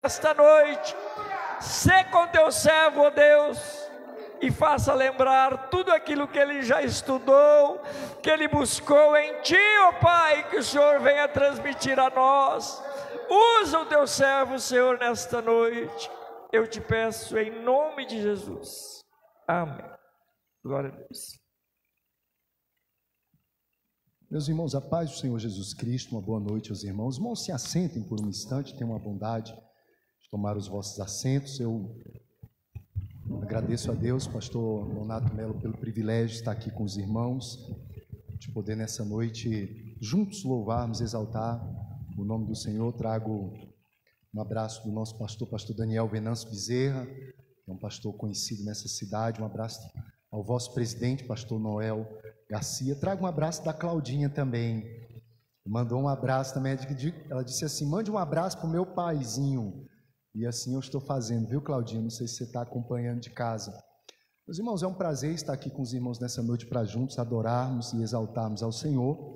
Esta noite, sê com teu servo, ó Deus, e faça lembrar tudo aquilo que ele já estudou, que ele buscou em ti, ó Pai, que o Senhor venha transmitir a nós. Usa o teu servo, Senhor, nesta noite. Eu te peço em nome de Jesus. Amém. Glória a Deus. Meus irmãos, a paz do Senhor Jesus Cristo, uma boa noite aos irmãos. Irmãos, se assentem por um instante, tenham a bondade de tomar os vossos assentos. Eu agradeço a Deus, pastor Leonardo Melo, pelo privilégio de estar aqui com os irmãos, de poder nessa noite juntos louvarmos, exaltar o nome do Senhor. Trago um abraço do nosso pastor Daniel Venâncio Bezerra, que é um pastor conhecido nessa cidade. Um abraço ao vosso presidente, pastor Noel Garcia. Trago um abraço da Claudinha também. Mandou um abraço também. Ela disse assim: mande um abraço para o meu paizinho. E assim eu estou fazendo, viu, Claudinha? Não sei se você está acompanhando de casa. Meus irmãos, é um prazer estar aqui com os irmãos nessa noite para juntos adorarmos e exaltarmos ao Senhor.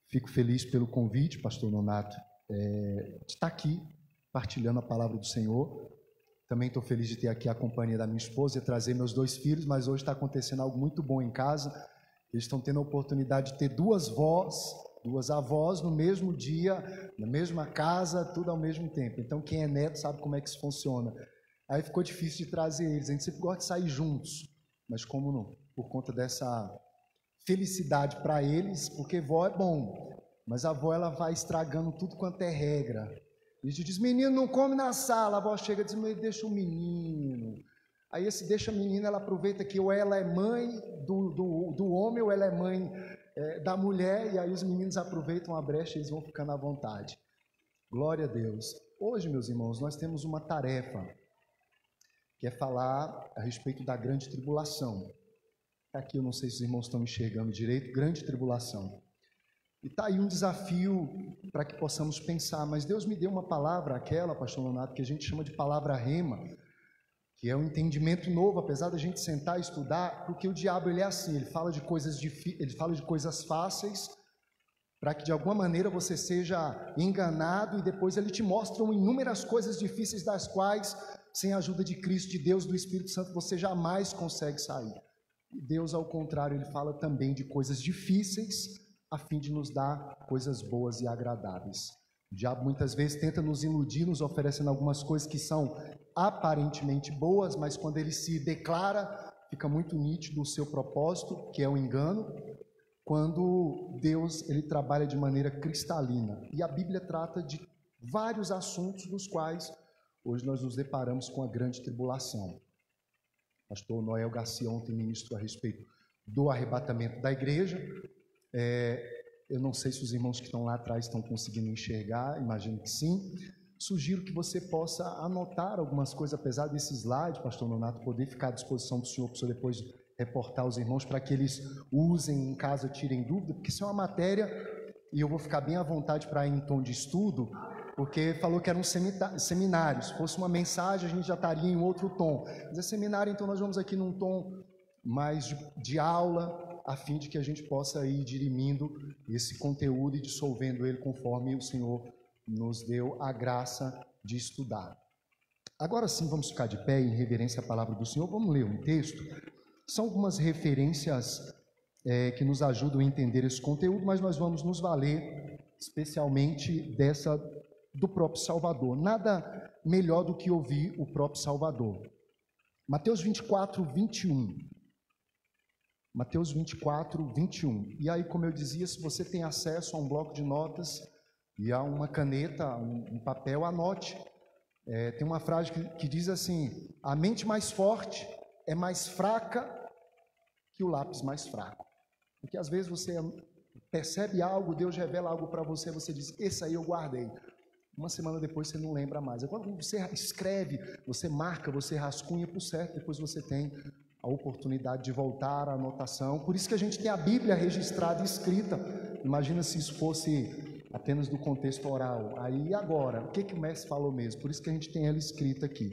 Fico feliz pelo convite, pastor Nonato, de estar aqui partilhando a palavra do Senhor. Também estou feliz de ter aqui a companhia da minha esposa e trazer meus 2 filhos, mas hoje está acontecendo algo muito bom em casa. Eles estão tendo a oportunidade de ter 2 avós no mesmo dia, na mesma casa, tudo ao mesmo tempo. Então, quem é neto sabe como é que isso funciona. Aí ficou difícil de trazer eles. A gente sempre gosta de sair juntos, mas como não? Por conta dessa felicidade para eles, porque vó é bom, mas a avó ela vai estragando tudo quanto é regra. E a gente diz: menino, não come na sala. A avó chega e diz: deixa o menino. Aí esse deixa a menina, ela aproveita que ou ela é mãe do homem, ou ela é mãe da mulher, e aí os meninos aproveitam a brecha e eles vão ficando à vontade. Glória a Deus. Hoje, meus irmãos, nós temos uma tarefa, que é falar a respeito da grande tribulação. Aqui eu não sei se os irmãos estão enxergando direito, grande tribulação. E está aí um desafio para que possamos pensar, mas Deus me deu uma palavra, aquela, pastor Leonardo, que a gente chama de palavra rema, que é um entendimento novo, apesar da gente sentar e estudar, porque o diabo ele é assim, ele fala de coisas fáceis, para que de alguma maneira você seja enganado, e depois ele te mostra inúmeras coisas difíceis das quais, sem a ajuda de Cristo, de Deus, do Espírito Santo, você jamais consegue sair. E Deus, ao contrário, ele fala também de coisas difíceis, a fim de nos dar coisas boas e agradáveis. O diabo muitas vezes tenta nos iludir, nos oferecendo algumas coisas que são aparentemente boas, mas quando ele se declara, fica muito nítido o seu propósito, que é o engano, quando Deus ele trabalha de maneira cristalina. E a Bíblia trata de vários assuntos dos quais hoje nós nos deparamos com a grande tribulação. O pastor Noel Garcia ontem ministrou a respeito do arrebatamento da igreja. Eu não sei se os irmãos que estão lá atrás estão conseguindo enxergar, imagino que sim. Sugiro que você possa anotar algumas coisas, apesar desse slide, pastor Nonato, poder ficar à disposição do senhor, para o senhor depois reportar aos irmãos, para que eles usem em casa, tirem dúvida, porque isso é uma matéria, e eu vou ficar bem à vontade para ir em tom de estudo, porque falou que era um seminário. Se fosse uma mensagem, a gente já estaria em outro tom. Mas é seminário, então nós vamos aqui num tom mais de aula, a fim de que a gente possa ir dirimindo esse conteúdo e dissolvendo ele conforme o Senhor nos deu a graça de estudar. Agora sim, vamos ficar de pé em reverência à palavra do Senhor. Vamos ler um texto. São algumas referências que nos ajudam a entender esse conteúdo, mas nós vamos nos valer especialmente do próprio Salvador. Nada melhor do que ouvir o próprio Salvador. Mateus 24, 21. Mateus 24, 21. E aí, como eu dizia, se você tem acesso a um bloco de notas e a uma caneta, um papel, anote. Tem uma frase que diz assim: a mente mais forte é mais fraca que o lápis mais fraco. Porque às vezes você percebe algo, Deus revela algo para você, você diz: esse aí eu guardei. Uma semana depois você não lembra mais. Agora, quando você escreve, você marca, você rascunha por certo, depois você tem a oportunidade de voltar à anotação. Por isso que a gente tem a Bíblia registrada e escrita. Imagina se isso fosse apenas do contexto oral. Aí agora, o que o mestre falou mesmo? Por isso que a gente tem ela escrita aqui.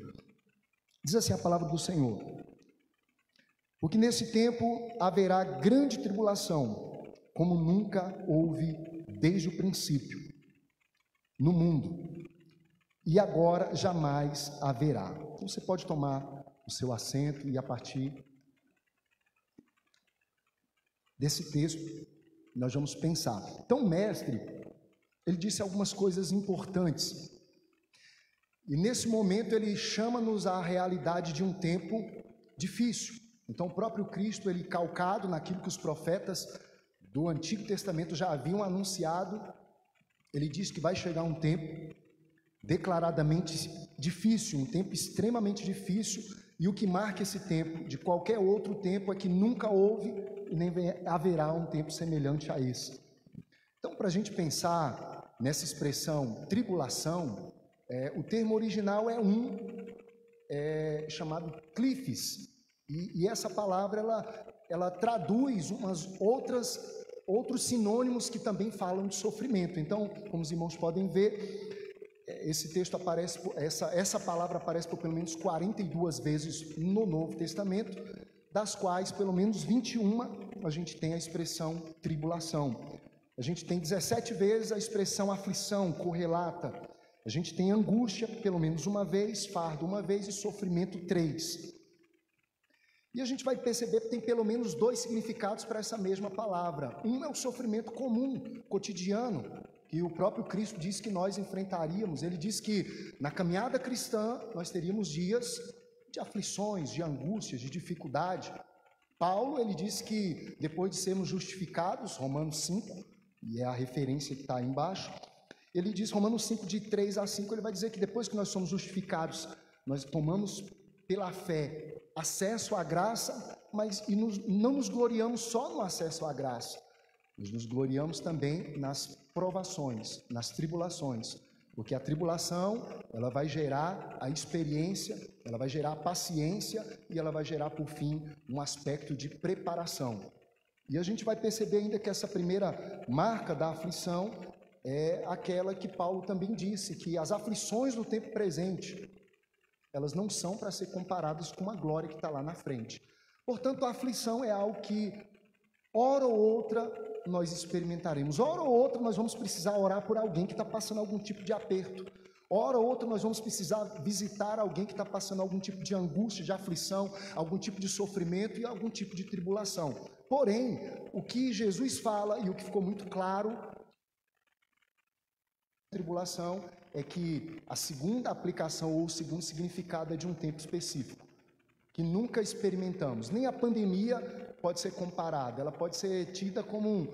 Diz assim a palavra do Senhor: porque nesse tempo haverá grande tribulação, como nunca houve desde o princípio, no mundo. e agora jamais haverá. Então você pode tomar o seu assento e a partir desse texto nós vamos pensar. Então o mestre, ele disse algumas coisas importantes. E nesse momento ele chama-nos à realidade de um tempo difícil. Então o próprio Cristo, ele calcado naquilo que os profetas do Antigo Testamento já haviam anunciado, ele diz que vai chegar um tempo declaradamente difícil, um tempo extremamente difícil, e o que marca esse tempo de qualquer outro tempo é que nunca houve e nem haverá um tempo semelhante a esse. Então, para a gente pensar nessa expressão tribulação, o termo original é chamado clifes, e essa palavra ela traduz outros sinônimos que também falam de sofrimento. Então, como os irmãos podem ver, esse texto aparece, essa palavra aparece por pelo menos 42 vezes no Novo Testamento, das quais pelo menos 21 a gente tem a expressão tribulação. A gente tem 17 vezes a expressão aflição, correlata. A gente tem angústia pelo menos uma vez, fardo uma vez e sofrimento 3. E a gente vai perceber que tem pelo menos 2 significados para essa mesma palavra. Um é o sofrimento comum, cotidiano, que o próprio Cristo disse que nós enfrentaríamos. Ele disse que na caminhada cristã nós teríamos dias de aflições, de angústias, de dificuldade. Paulo, ele disse que depois de sermos justificados, Romanos 5, e é a referência que está aí embaixo, ele diz, Romanos 5, de 3 a 5, ele vai dizer que depois que nós somos justificados, nós tomamos pela fé acesso à graça, mas não nos gloriamos só no acesso à graça, nós nos gloriamos também nas provações, nas tribulações, porque a tribulação, ela vai gerar a experiência, ela vai gerar a paciência e ela vai gerar, por fim, um aspecto de preparação. E a gente vai perceber ainda que essa primeira marca da aflição é aquela que Paulo também disse, que as aflições do tempo presente, elas não são para ser comparadas com a glória que está lá na frente. Portanto, a aflição é algo que, hora ou outra, nós experimentaremos. Hora ou outra, nós vamos precisar orar por alguém que está passando algum tipo de aperto. Hora ou outra, nós vamos precisar visitar alguém que está passando algum tipo de angústia, de aflição, algum tipo de sofrimento e algum tipo de tribulação. Porém, o que Jesus fala e o que ficou muito claro tribulação é que a segunda aplicação ou o segundo significado é de um tempo específico, que nunca experimentamos. Nem a pandemia pode ser comparada, ela pode ser tida como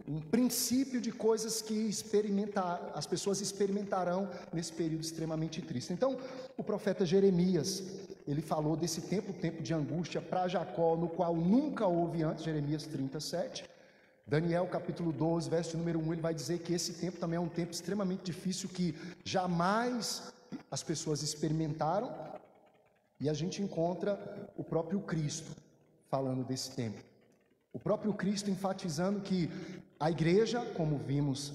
um princípio de coisas que as pessoas experimentarão nesse período extremamente triste. Então, o profeta Jeremias, ele falou desse tempo, o tempo de angústia para Jacó, no qual nunca houve antes, Jeremias 37. Daniel capítulo 12, verso número 1, ele vai dizer que esse tempo também é um tempo extremamente difícil que jamais as pessoas experimentaram, e a gente encontra o próprio Cristo falando desse tempo. O próprio Cristo enfatizando que a igreja, como vimos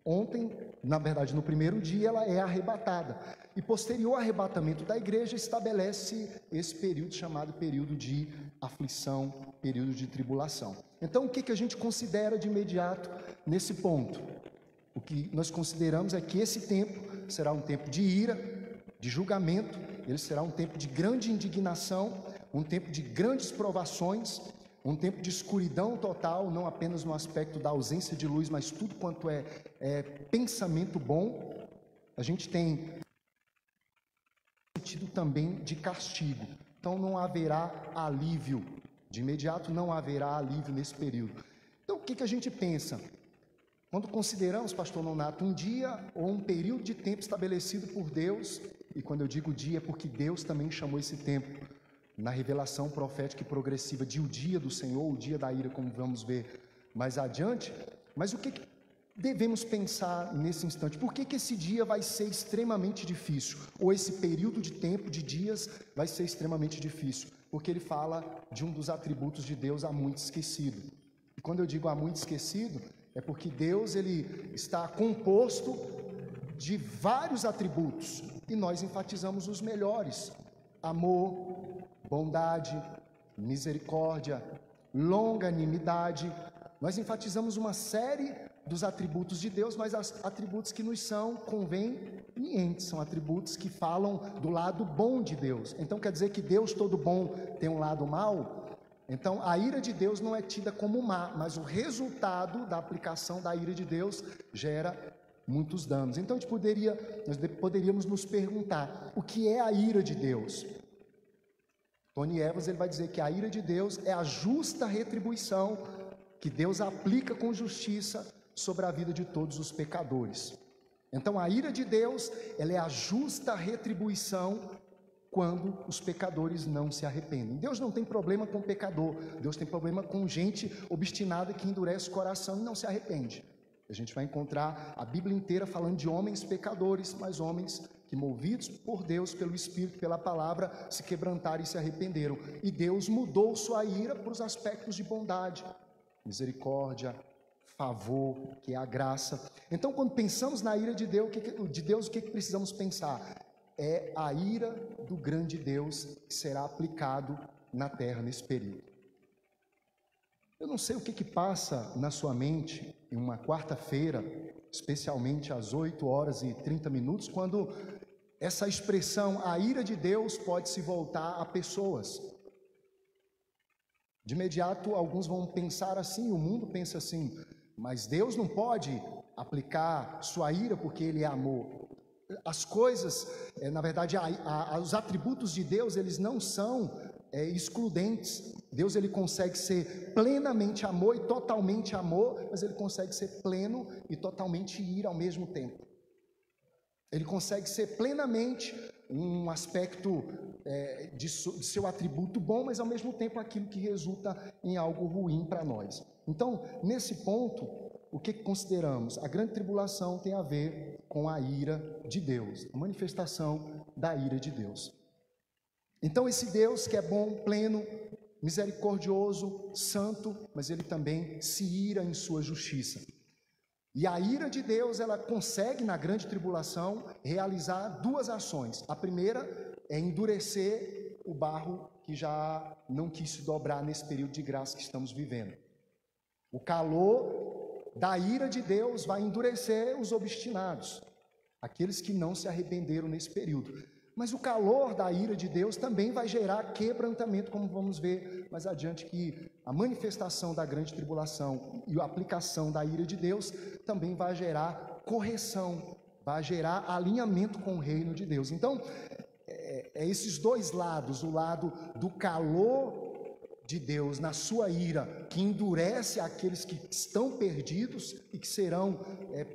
ontem, na verdade no primeiro dia, ela é arrebatada. E posterior ao arrebatamento da igreja, estabelece esse período chamado período de aflição, período de tribulação. Então, o que a gente considera de imediato nesse ponto? O que nós consideramos é que esse tempo será um tempo de ira, de julgamento, ele será um tempo de grande indignação, um tempo de grandes provações, um tempo de escuridão total, não apenas no aspecto da ausência de luz, mas tudo quanto é pensamento bom. A gente tem sentido também de castigo, então não haverá alívio, de imediato não haverá alívio nesse período. Então o que a gente pensa? Quando consideramos, pastor Nonato, um dia ou um período de tempo estabelecido por Deus, e quando eu digo dia é porque Deus também chamou esse tempo, na revelação profética e progressiva de o dia do Senhor, o dia da ira, como vamos ver mais adiante. Mas o que devemos pensar nesse instante? Por que esse dia vai ser extremamente difícil? Ou esse período de tempo, de dias, vai ser extremamente difícil? Porque ele fala de um dos atributos de Deus há muito esquecido. E quando eu digo há muito esquecido, é porque Deus ele está composto de vários atributos, e nós enfatizamos os melhores: amor, bondade, misericórdia, longanimidade. Nós enfatizamos uma série dos atributos de Deus, mas atributos que nos convém nientes, são atributos que falam do lado bom de Deus. Então quer dizer que Deus todo bom tem um lado mau? Então a ira de Deus não é tida como má, mas o resultado da aplicação da ira de Deus gera muitos danos. Então nós poderíamos nos perguntar, o que é a ira de Deus? Tony Evans ele vai dizer que a ira de Deus é a justa retribuição que Deus aplica com justiça sobre a vida de todos os pecadores. Então a ira de Deus, ela é a justa retribuição quando os pecadores não se arrependem. Deus não tem problema com pecador, Deus tem problema com gente obstinada que endurece o coração e não se arrepende. A gente vai encontrar a Bíblia inteira falando de homens pecadores, mas homens que, movidos por Deus, pelo Espírito, pela palavra, se quebrantaram e se arrependeram. E Deus mudou sua ira para os aspectos de bondade, misericórdia, favor, que é a graça. Então, quando pensamos na ira de Deus, o que precisamos pensar? É a ira do grande Deus que será aplicado na terra nesse período. Eu não sei o que passa na sua mente em uma quarta-feira, especialmente às 8h30, quando essa expressão, a ira de Deus, pode se voltar a pessoas. De imediato, alguns vão pensar assim, o mundo pensa assim, mas Deus não pode aplicar sua ira porque Ele é amor. As coisas, na verdade, os atributos de Deus, eles não são excludentes. Deus ele consegue ser plenamente amor e totalmente amor, mas Ele consegue ser pleno e totalmente ira ao mesmo tempo. Ele consegue ser plenamente um aspecto de seu atributo bom, mas ao mesmo tempo aquilo que resulta em algo ruim para nós. Então, nesse ponto, o que consideramos? A grande tribulação tem a ver com a ira de Deus, a manifestação da ira de Deus. Então esse Deus que é bom, pleno, misericordioso, santo, mas Ele também se ira em sua justiça. E a ira de Deus, ela consegue na grande tribulação realizar duas ações. A primeira é endurecer o barro que já não quis se dobrar nesse período de graça que estamos vivendo. O calor da ira de Deus vai endurecer os obstinados, aqueles que não se arrependeram nesse período. Mas o calor da ira de Deus também vai gerar quebrantamento, como vamos ver mais adiante, que a manifestação da grande tribulação e a aplicação da ira de Deus também vai gerar correção, vai gerar alinhamento com o reino de Deus. Então, esses dois lados, o lado do calor de Deus na sua ira, que endurece aqueles que estão perdidos e que serão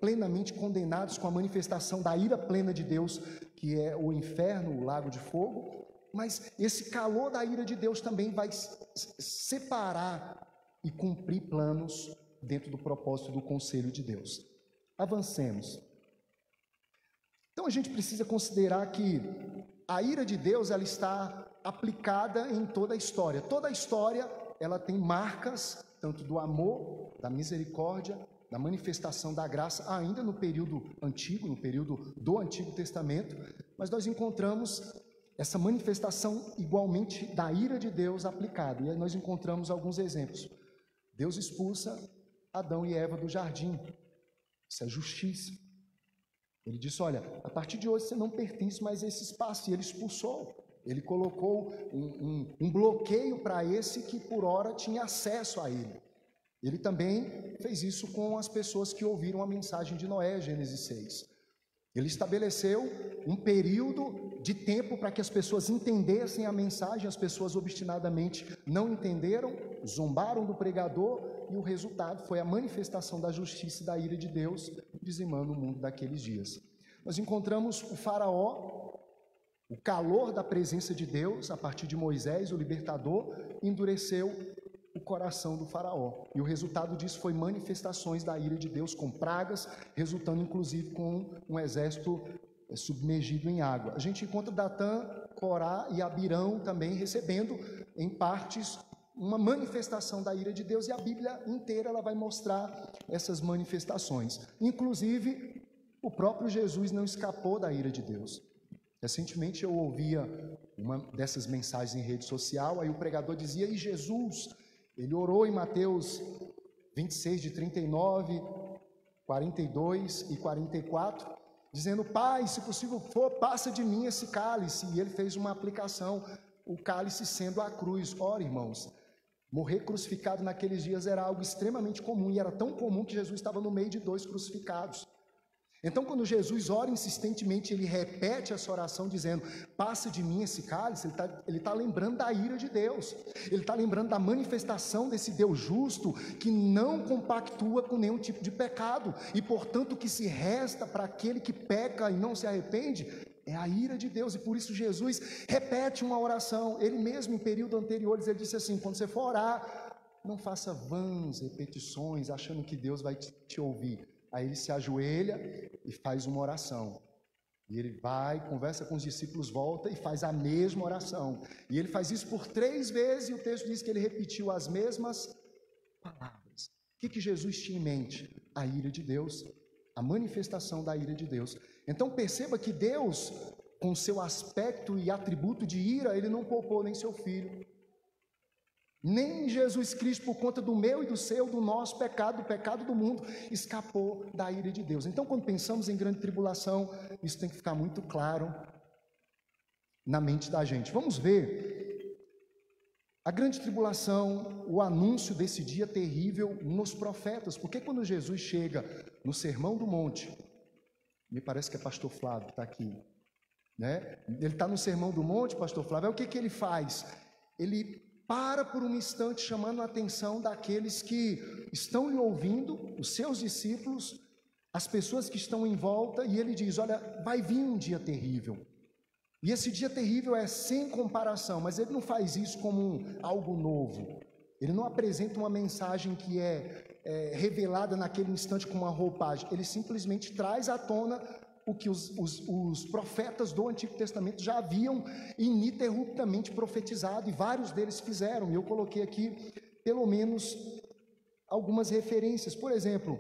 plenamente condenados com a manifestação da ira plena de Deus, que é o inferno, o lago de fogo. Mas esse calor da ira de Deus também vai separar e cumprir planos dentro do propósito do conselho de Deus. Avancemos. Então a gente precisa considerar que a ira de Deus, ela está aplicada em toda a história. Toda a história, ela tem marcas, tanto do amor, da misericórdia, da manifestação da graça, ainda no período antigo, no período do Antigo Testamento, mas nós encontramos essa manifestação igualmente da ira de Deus aplicada, e aí nós encontramos alguns exemplos. Deus expulsa Adão e Eva do jardim, isso é justiça. Ele disse, olha, a partir de hoje você não pertence mais a esse espaço, e Ele expulsou. Ele colocou um bloqueio para esse que por hora tinha acesso a ele. Ele também fez isso com as pessoas que ouviram a mensagem de Noé, Gênesis 6. Ele estabeleceu um período de tempo para que as pessoas entendessem a mensagem. As pessoas obstinadamente não entenderam, zombaram do pregador, e o resultado foi a manifestação da justiça e da ira de Deus, dizimando o mundo daqueles dias. Nós encontramos o faraó, o calor da presença de Deus, a partir de Moisés, o libertador, endureceu o coração do faraó. E o resultado disso foi manifestações da ira de Deus com pragas, resultando inclusive com um exército submergido em água. A gente encontra Datã, Corá e Abirão também recebendo em partes uma manifestação da ira de Deus, e a Bíblia inteira ela vai mostrar essas manifestações. Inclusive, o próprio Jesus não escapou da ira de Deus. Recentemente eu ouvia uma dessas mensagens em rede social, aí o pregador dizia, e Jesus, ele orou em Mateus 26, de 39, 42 e 44, dizendo: Pai, se possível for, passa de mim esse cálice. E ele fez uma aplicação, o cálice sendo a cruz. Ora, irmãos, morrer crucificado naqueles dias era algo extremamente comum, e era tão comum que Jesus estava no meio de 2 crucificados. Então, quando Jesus ora insistentemente, ele repete essa oração dizendo: passa de mim esse cálice. Ele está lembrando da ira de Deus, ele está lembrando da manifestação desse Deus justo, que não compactua com nenhum tipo de pecado, e portanto o que se resta para aquele que peca e não se arrepende é a ira de Deus. E por isso Jesus repete uma oração. Ele mesmo, em períodos anteriores, ele disse assim: quando você for orar, não faça vãs repetições achando que Deus vai te ouvir. Aí ele se ajoelha e faz uma oração. E ele vai, conversa com os discípulos, volta e faz a mesma oração. E ele faz isso por 3 vezes, e o texto diz que ele repetiu as mesmas palavras. O que Jesus tinha em mente? A ira de Deus, a manifestação da ira de Deus. Então perceba que Deus, com seu aspecto e atributo de ira, ele não poupou nem seu filho, nem Jesus Cristo, por conta do meu e do seu, do nosso pecado, do pecado do mundo, escapou da ira de Deus. Então, quando pensamos em grande tribulação, isso tem que ficar muito claro na mente da gente. Vamos ver a grande tribulação, o anúncio desse dia terrível nos profetas. Porque quando Jesus chega no Sermão do Monte, me parece que é pastor Flávio que está aqui, né? Ele está no Sermão do Monte, pastor Flávio. O que ele faz? Ele para por um instante, chamando a atenção daqueles que estão lhe ouvindo, os seus discípulos, as pessoas que estão em volta, e ele diz: olha, vai vir um dia terrível, e esse dia terrível é sem comparação. Mas ele não faz isso como algo novo, ele não apresenta uma mensagem que é revelada naquele instante com uma roupagem, ele simplesmente traz à tona o que os profetas do Antigo Testamento já haviam ininterruptamente profetizado, e vários deles fizeram. E eu coloquei aqui pelo menos algumas referências. Por exemplo,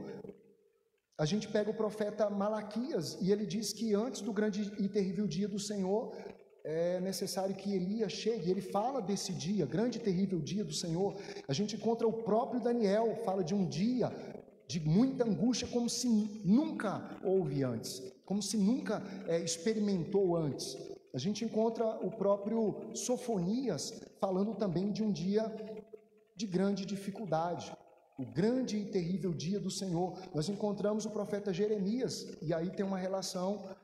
a gente pega o profeta Malaquias, e ele diz que antes do grande e terrível dia do Senhor é necessário que Elias chegue. Ele fala desse dia, grande e terrível dia do Senhor. A gente encontra o próprio Daniel, fala de um dia de muita angústia, como se nunca houve antes, como se nunca experimentou antes. A gente encontra o próprio Sofonias falando também de um dia de grande dificuldade, o grande e terrível dia do Senhor. Nós encontramos o profeta Jeremias, e aí tem uma relação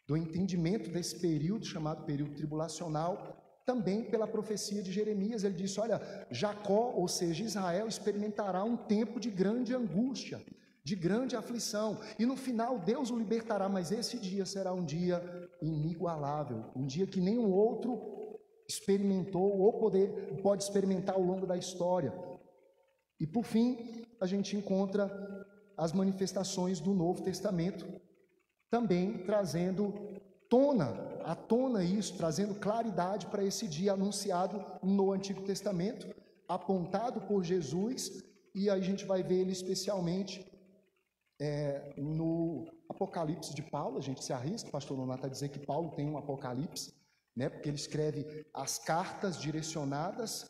do entendimento desse período, chamado período tribulacional, também pela profecia de Jeremias. Ele disse: olha, Jacó, ou seja, Israel, experimentará um tempo de grande angústia, de grande aflição, e no final Deus o libertará. Mas esse dia será um dia inigualável, um dia que nenhum outro experimentou ou pode experimentar ao longo da história. E por fim, a gente encontra as manifestações do Novo Testamento, também trazendo à tona isso, trazendo claridade para esse dia anunciado no Antigo Testamento, apontado por Jesus, e aí a gente vai ver ele especialmente no Apocalipse de Paulo. A gente se arrisca, o pastor Nonato, a dizer que Paulo tem um Apocalipse, né, porque ele escreve as cartas direcionadas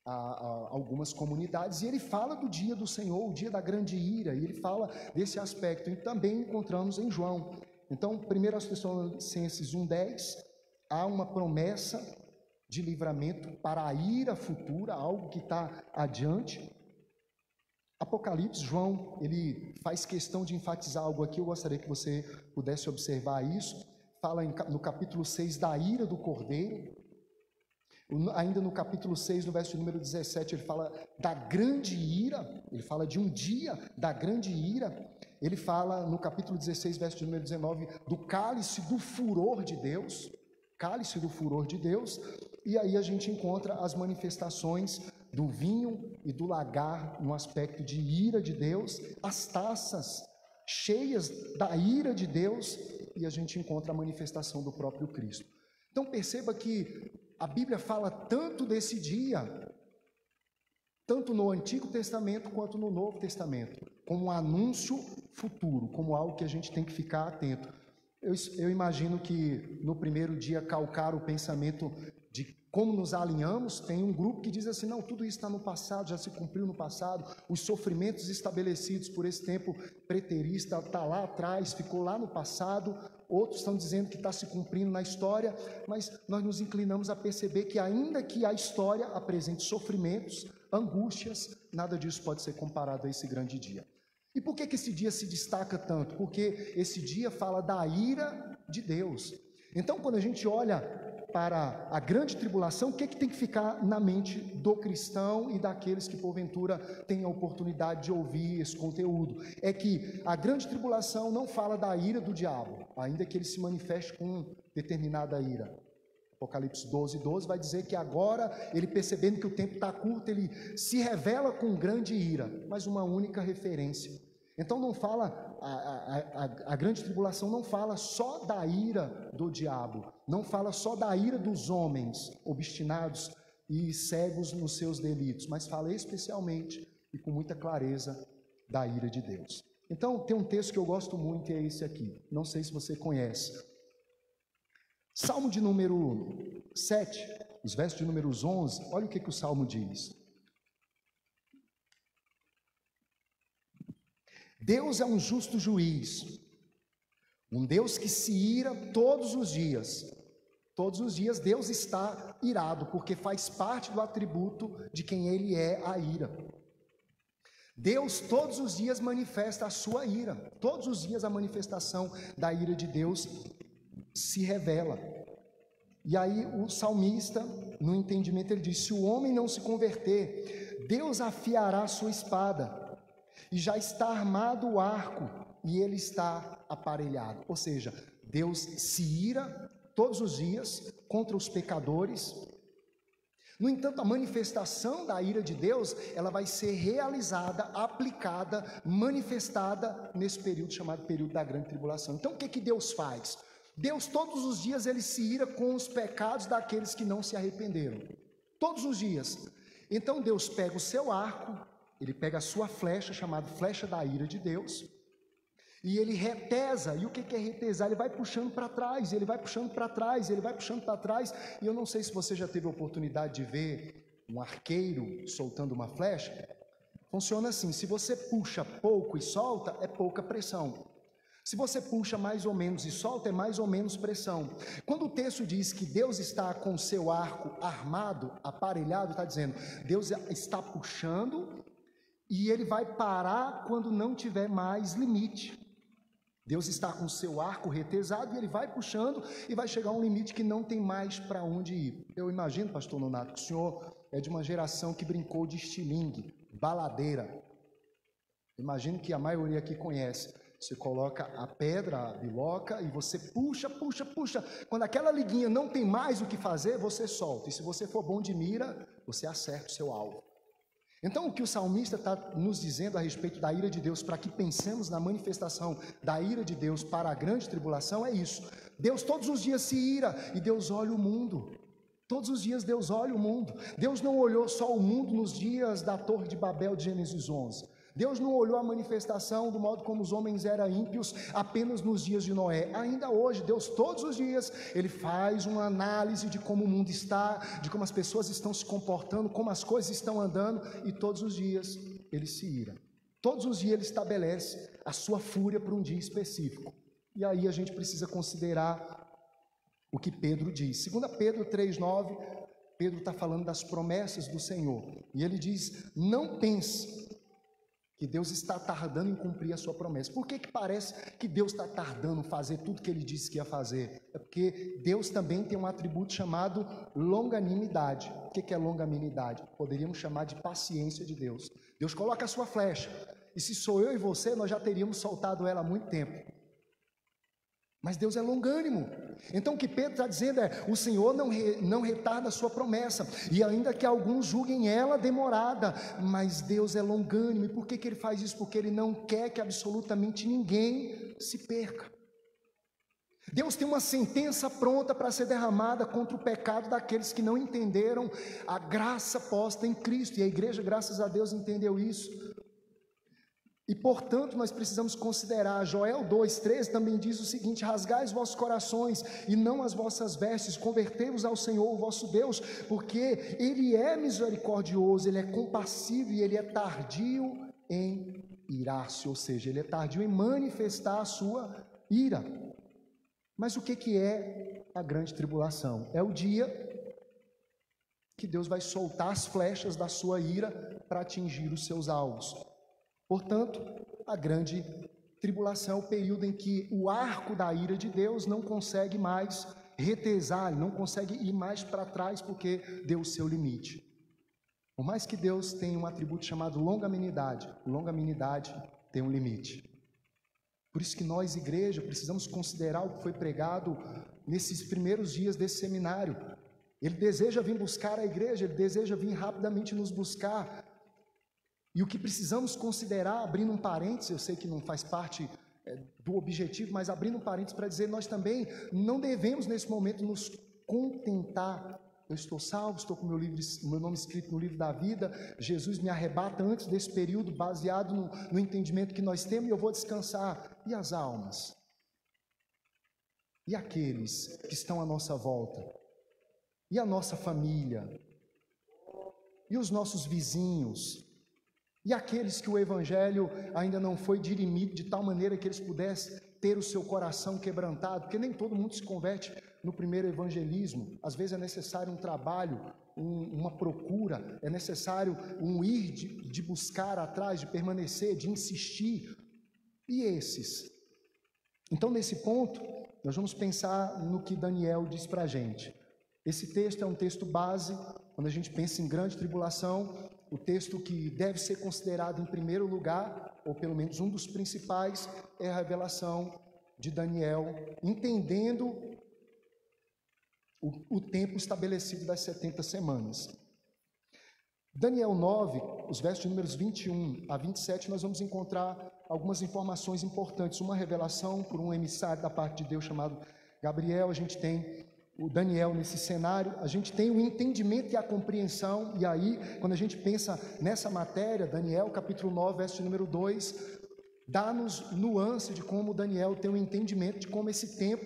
a algumas comunidades, e ele fala do dia do Senhor, o dia da grande ira, e ele fala desse aspecto, e também encontramos em João. Então, 1 Tessalonicenses 1,10, há uma promessa de livramento para a ira futura, algo que está adiante. Apocalipse, João, ele faz questão de enfatizar algo aqui, eu gostaria que você pudesse observar isso. Fala no capítulo 6 da ira do Cordeiro. Ainda no capítulo 6, no verso número 17, ele fala da grande ira, ele fala de um dia da grande ira. Ele fala no capítulo 16, verso número 19, do cálice do furor de Deus, cálice do furor de Deus. E aí a gente encontra as manifestações do vinho e do lagar no aspecto de ira de Deus, as taças cheias da ira de Deus, e a gente encontra a manifestação do próprio Cristo. Então perceba que a Bíblia fala tanto desse dia, tanto no Antigo Testamento quanto no Novo Testamento, como um anúncio futuro, como algo que a gente tem que ficar atento. Eu imagino que no primeiro dia calcar o pensamento de como nos alinhamos. Tem um grupo que diz assim: não, tudo isso está no passado, já se cumpriu no passado, os sofrimentos estabelecidos por esse tempo preterista está lá atrás, ficou lá no passado. Outros estão dizendo que está se cumprindo na história, mas nós nos inclinamos a perceber que, ainda que a história apresente sofrimentos, angústias, nada disso pode ser comparado a esse grande dia. E por que esse dia se destaca tanto? Porque esse dia fala da ira de Deus. Então, quando a gente olha para a grande tribulação, o que tem que ficar na mente do cristão e daqueles que porventura têm a oportunidade de ouvir esse conteúdo? É que a grande tribulação não fala da ira do diabo, ainda que ele se manifeste com determinada ira. Apocalipse 12:12 vai dizer que agora, ele percebendo que o tempo está curto, ele se revela com grande ira, mas uma única referência. Então não fala, a grande tribulação não fala só da ira do diabo, não fala só da ira dos homens obstinados e cegos nos seus delitos, mas fala especialmente e com muita clareza da ira de Deus. Então tem um texto que eu gosto muito, e é esse aqui, não sei se você conhece. Salmo de número 7, os versos de números 11, olha o que o Salmo diz. Deus é um justo juiz, um Deus que se ira todos os dias. Todos os dias Deus está irado, porque faz parte do atributo de quem Ele é, a ira. Deus todos os dias manifesta a sua ira, todos os dias a manifestação da ira de Deus se revela. E aí o salmista, no entendimento, ele diz: se o homem não se converter, Deus afiará a sua espada, e já está armado o arco, e ele está aparelhado. Ou seja, Deus se ira todos os dias contra os pecadores. No entanto, a manifestação da ira de Deus, ela vai ser realizada, aplicada, manifestada nesse período chamado período da grande tribulação. Então o que Deus faz? Deus todos os dias ele se ira com os pecados daqueles que não se arrependeram. Todos os dias. Então Deus pega o seu arco, ele pega a sua flecha, chamada flecha da ira de Deus, e ele retesa. E o que é retesar? Ele vai puxando para trás, ele vai puxando para trás, ele vai puxando para trás. E eu não sei se você já teve a oportunidade de ver um arqueiro soltando uma flecha. Funciona assim: se você puxa pouco e solta, é pouca pressão. Se você puxa mais ou menos e solta, é mais ou menos pressão. Quando o texto diz que Deus está com o seu arco armado, aparelhado, está dizendo, Deus está puxando e ele vai parar quando não tiver mais limite. Deus está com o seu arco retesado e ele vai puxando e vai chegar a um limite que não tem mais para onde ir. Eu imagino, pastor Nonato, que o senhor é de uma geração que brincou de estilingue, baladeira. Imagino que a maioria aqui conhece. Você coloca a pedra, a biloca, e você puxa, puxa, puxa. Quando aquela liguinha não tem mais o que fazer, você solta. E se você for bom de mira, você acerta o seu alvo. Então o que o salmista está nos dizendo a respeito da ira de Deus, para que pensemos na manifestação da ira de Deus para a grande tribulação, é isso. Deus todos os dias se ira, e Deus olha o mundo. Todos os dias Deus olha o mundo. Deus não olhou só o mundo nos dias da Torre de Babel de Gênesis 11. Deus não olhou a manifestação do modo como os homens eram ímpios apenas nos dias de Noé. Ainda hoje, Deus todos os dias, Ele faz uma análise de como o mundo está, de como as pessoas estão se comportando, como as coisas estão andando, e todos os dias Ele se ira. Todos os dias Ele estabelece a sua fúria para um dia específico. E aí a gente precisa considerar o que Pedro diz. 2 Pedro 3,9, Pedro está falando das promessas do Senhor. E ele diz, não pense que Deus está tardando em cumprir a sua promessa. Por que parece que Deus está tardando em fazer tudo que Ele disse que ia fazer? É porque Deus também tem um atributo chamado longanimidade. O que é longanimidade? Poderíamos chamar de paciência de Deus. Deus coloca a sua flecha, e se sou eu e você, nós já teríamos soltado ela há muito tempo. Mas Deus é longânimo. Então o que Pedro está dizendo é, o Senhor não retarda a sua promessa, e ainda que alguns julguem ela demorada, mas Deus é longânimo. E por que Ele faz isso? Porque Ele não quer que absolutamente ninguém se perca. Deus tem uma sentença pronta para ser derramada contra o pecado daqueles que não entenderam a graça posta em Cristo, e a igreja, graças a Deus, entendeu isso. E, portanto, nós precisamos considerar, Joel 2,13 também diz o seguinte: rasgai os vossos corações e não as vossas vestes, convertei-vos ao Senhor, o vosso Deus, porque Ele é misericordioso, Ele é compassivo e Ele é tardio em irar-se, ou seja, Ele é tardio em manifestar a sua ira. Mas o que é a grande tribulação? É o dia que Deus vai soltar as flechas da sua ira para atingir os seus alvos. Portanto, a grande tribulação é o período em que o arco da ira de Deus não consegue mais retesar, não consegue ir mais para trás porque deu o seu limite. Por mais que Deus tenha um atributo chamado longanimidade tem um limite. Por isso que nós, igreja, precisamos considerar o que foi pregado nesses primeiros dias desse seminário. Ele deseja vir buscar a igreja, Ele deseja vir rapidamente nos buscar. E o que precisamos considerar, abrindo um parênteses, eu sei que não faz parte do objetivo, mas abrindo um parênteses para dizer, nós também não devemos nesse momento nos contentar. Eu estou salvo, estou com meu nome escrito no livro da vida, Jesus me arrebata antes desse período, baseado no entendimento que nós temos, e eu vou descansar. E as almas? E aqueles que estão à nossa volta? E a nossa família? E os nossos vizinhos? E aqueles que o Evangelho ainda não foi dirimido de tal maneira que eles pudessem ter o seu coração quebrantado, porque nem todo mundo se converte no primeiro evangelismo. Às vezes é necessário um trabalho, uma procura, é necessário um ir de buscar atrás, de permanecer, de insistir. E esses? Então, nesse ponto, nós vamos pensar no que Daniel diz para a gente. Esse texto é um texto base, quando a gente pensa em grande tribulação, o texto que deve ser considerado em primeiro lugar, ou pelo menos um dos principais, é a revelação de Daniel, entendendo o tempo estabelecido das 70 semanas. Daniel 9, os versos de números 21 a 27, nós vamos encontrar algumas informações importantes. Uma revelação por um emissário da parte de Deus chamado Gabriel. A gente tem o Daniel nesse cenário, a gente tem o entendimento e a compreensão, e aí, quando a gente pensa nessa matéria, Daniel capítulo 9, verso de número 2, dá-nos nuance de como Daniel tem um entendimento de como esse tempo,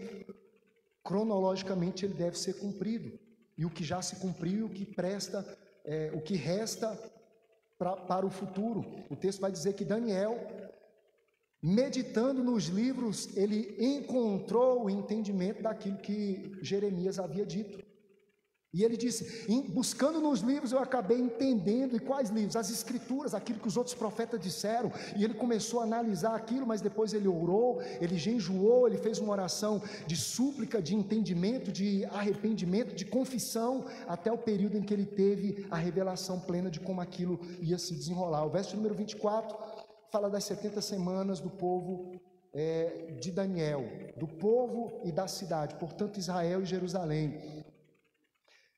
cronologicamente, ele deve ser cumprido, e o que já se cumpriu, o que presta, o que resta para o futuro. O texto vai dizer que Daniel, meditando nos livros, ele encontrou o entendimento daquilo que Jeremias havia dito. E ele disse, buscando nos livros eu acabei entendendo. E quais livros? As escrituras, aquilo que os outros profetas disseram. E ele começou a analisar aquilo, mas depois ele orou, ele jejuou, ele fez uma oração de súplica, de entendimento, de arrependimento, de confissão, até o período em que ele teve a revelação plena de como aquilo ia se desenrolar. O verso número 24 fala das 70 semanas do povo de Daniel, do povo e da cidade, portanto Israel e Jerusalém.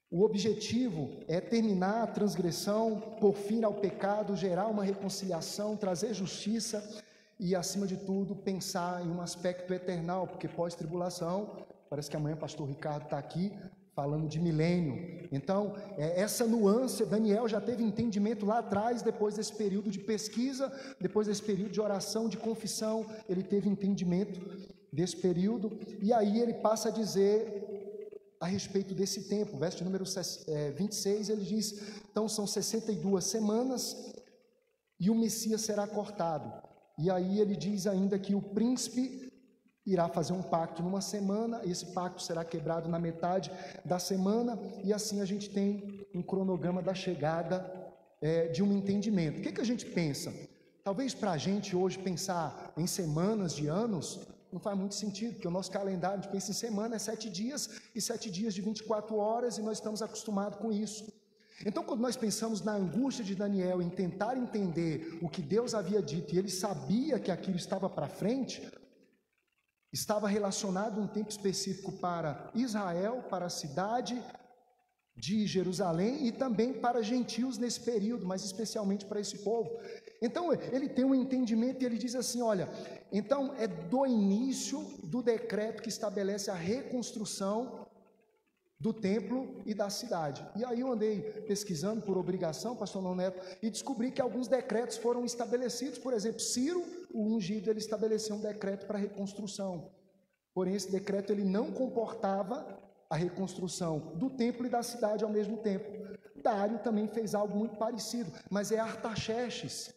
O objetivo é terminar a transgressão, pôr fim ao pecado, gerar uma reconciliação, trazer justiça e, acima de tudo, pensar em um aspecto eternal, porque pós-tribulação, parece que amanhã o pastor Ricardo está aqui, falando de milênio. Então, essa nuance, Daniel já teve entendimento lá atrás, depois desse período de pesquisa, depois desse período de oração, de confissão, ele teve entendimento desse período, e aí ele passa a dizer a respeito desse tempo. Verso de número 26, ele diz, então são 62 semanas, e o Messias será cortado. E aí ele diz ainda que o príncipe irá fazer um pacto numa semana, esse pacto será quebrado na metade da semana, e assim a gente tem um cronograma da chegada de um entendimento. O que a gente pensa? Talvez para a gente hoje pensar em semanas de anos, não faz muito sentido, porque o nosso calendário, a gente pensa em semana, é 7 dias, e 7 dias de 24 horas, e nós estamos acostumados com isso. Então, quando nós pensamos na angústia de Daniel, em tentar entender o que Deus havia dito, e ele sabia que aquilo estava para frente, estava relacionado a um tempo específico para Israel, para a cidade de Jerusalém e também para gentios nesse período, mas especialmente para esse povo. Então ele tem um entendimento e ele diz assim, olha, então é do início do decreto que estabelece a reconstrução do templo e da cidade. E aí eu andei pesquisando por obrigação, pastor Não Neto, e descobri que alguns decretos foram estabelecidos. Por exemplo, Ciro, o ungido, ele estabeleceu um decreto para reconstrução. Porém, esse decreto ele não comportava a reconstrução do templo e da cidade ao mesmo tempo. Dário também fez algo muito parecido, mas é Artaxerxes.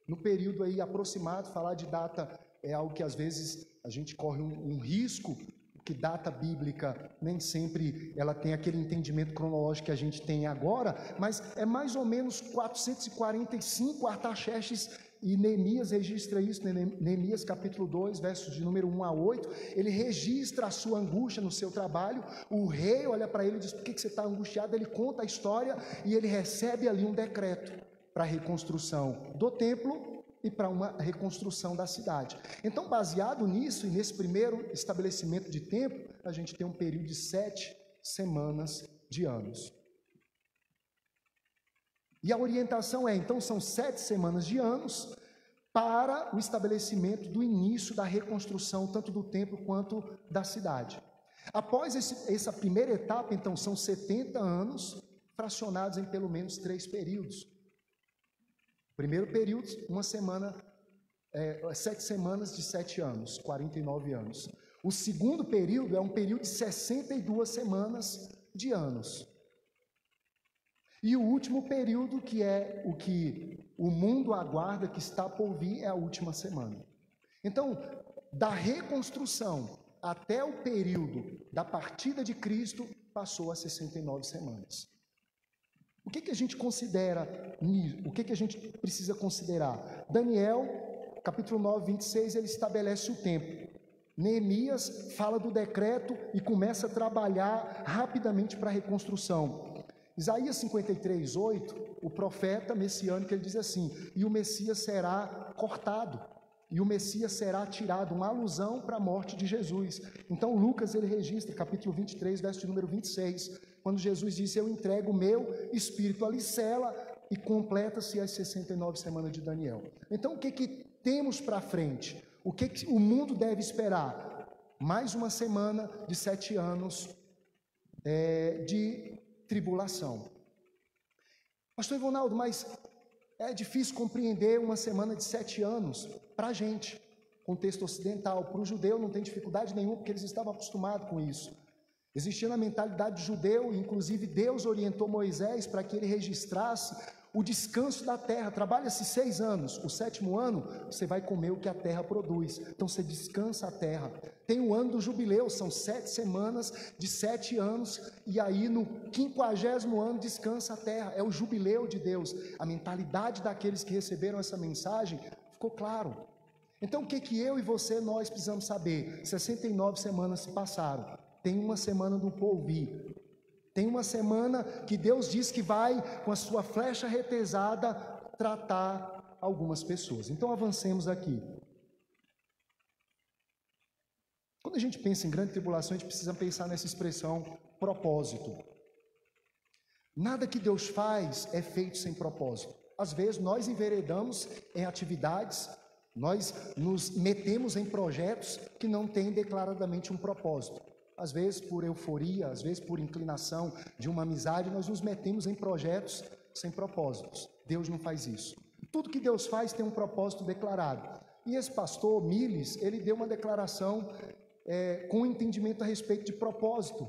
No período aí aproximado, falar de data é algo que às vezes a gente corre um risco, que data bíblica nem sempre ela tem aquele entendimento cronológico que a gente tem agora, mas é mais ou menos 445, Artaxerxes, e Neemias registra isso, Neemias capítulo 2, versos de número 1 a 8, ele registra a sua angústia no seu trabalho, o rei olha para ele e diz, por que você está angustiado? Ele conta a história e ele recebe ali um decreto para a reconstrução do templo e para uma reconstrução da cidade. Então, baseado nisso, e nesse primeiro estabelecimento de tempo, a gente tem um período de 7 semanas de anos. E a orientação é, então, são 7 semanas de anos para o estabelecimento do início da reconstrução, tanto do templo quanto da cidade. Após essa primeira etapa, então, são 70 anos, fracionados em pelo menos 3 períodos. Primeiro período, 7 semanas de 7 anos, 49 anos. O segundo período é um período de 62 semanas de anos. E o último período, que é o que o mundo aguarda, que está por vir, é a última semana. Então, da reconstrução até o período da partida de Cristo, passou a 69 semanas. O que a gente considera nisso? O que a gente precisa considerar? Daniel, capítulo 9, 26, ele estabelece o tempo. Neemias fala do decreto e começa a trabalhar rapidamente para a reconstrução. Isaías 53, 8, o profeta messiânico, ele diz assim, e o Messias será cortado, e o Messias será tirado, uma alusão para a morte de Jesus. Então Lucas, ele registra, capítulo 23, verso número 26, quando Jesus disse, eu entrego o meu espírito, ali sela e completa-se as 69 semanas de Daniel. Então o que temos para frente? O que o mundo deve esperar? Mais uma semana de 7 anos de tribulação. Pastor Ivonaldo, mas é difícil compreender uma semana de 7 anos para a gente, contexto ocidental. Para o judeu não tem dificuldade nenhuma, porque eles estavam acostumados com isso. Existia na mentalidade judeu, inclusive Deus orientou Moisés para que ele registrasse o descanso da terra. Trabalha-se 6 anos, o 7º ano você vai comer o que a terra produz, então você descansa a terra. Tem o ano do jubileu, são 7 semanas de 7 anos, e aí no 50º ano descansa a terra, é o jubileu de Deus. A mentalidade daqueles que receberam essa mensagem ficou claro. Então o que eu e você, nós precisamos saber? 69 semanas se passaram, tem uma semana do porvir. Tem uma semana que Deus diz que vai, com a sua flecha retesada, tratar algumas pessoas. Então avancemos aqui. Quando a gente pensa em grande tribulação, a gente precisa pensar nessa expressão propósito. Nada que Deus faz é feito sem propósito. Às vezes nós enveredamos em atividades, nós nos metemos em projetos que não têm declaradamente um propósito. Às vezes por euforia, às vezes por inclinação de uma amizade, nós nos metemos em projetos sem propósitos. Deus não faz isso. Tudo que Deus faz tem um propósito declarado. E esse pastor, Miles, ele deu uma declaração com entendimento a respeito de propósito,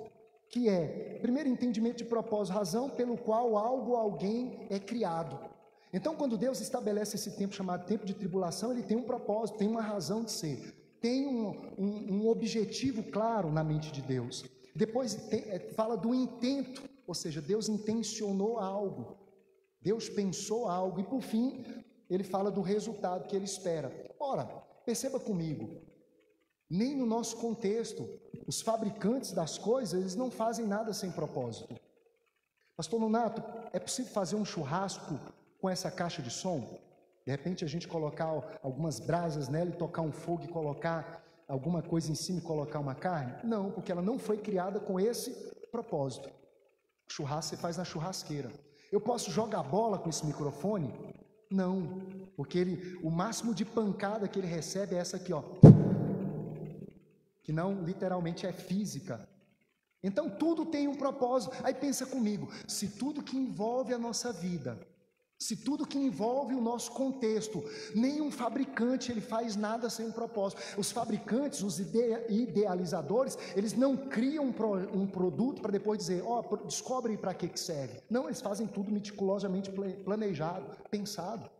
que é, primeiro entendimento de propósito, razão pelo qual algo ou alguém é criado. Então, quando Deus estabelece esse tempo chamado tempo de tribulação, ele tem um propósito, tem uma razão de ser. Tem um objetivo claro na mente de Deus. Depois fala do intento, ou seja, Deus intencionou algo, Deus pensou algo, e por fim, ele fala do resultado que ele espera. Ora, perceba comigo, nem no nosso contexto, os fabricantes das coisas, eles não fazem nada sem propósito. Pastor Nonato, é possível fazer um churrasco com essa caixa de som? De repente a gente colocar algumas brasas nela e tocar um fogo e colocar alguma coisa em cima e colocar uma carne? Não, porque ela não foi criada com esse propósito. O churrasco você faz na churrasqueira. Eu posso jogar bola com esse microfone? Não, porque o máximo de pancada que ele recebe é essa aqui, ó, que não literalmente é física. Então tudo tem um propósito. Aí pensa comigo, se tudo que envolve a nossa vida, se tudo que envolve o nosso contexto, nenhum fabricante ele faz nada sem um propósito. Os fabricantes, os idealizadores, eles não criam um produto para depois dizer, descobre para que serve. Não, eles fazem tudo meticulosamente planejado, pensado.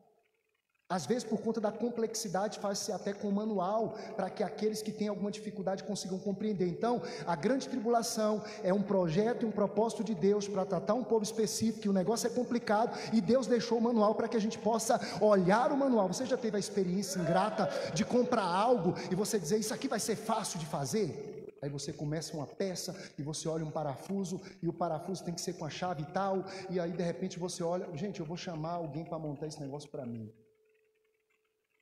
Às vezes, por conta da complexidade, faz-se até com manual, para que aqueles que têm alguma dificuldade consigam compreender. Então, a grande tribulação é um projeto e um propósito de Deus para tratar um povo específico, e o negócio é complicado, e Deus deixou o manual para que a gente possa olhar o manual. Você já teve a experiência ingrata de comprar algo, e você dizer, isso aqui vai ser fácil de fazer? Aí você começa uma peça, e você olha um parafuso, e o parafuso tem que ser com a chave e tal, e aí de repente você olha, gente, eu vou chamar alguém para montar esse negócio para mim.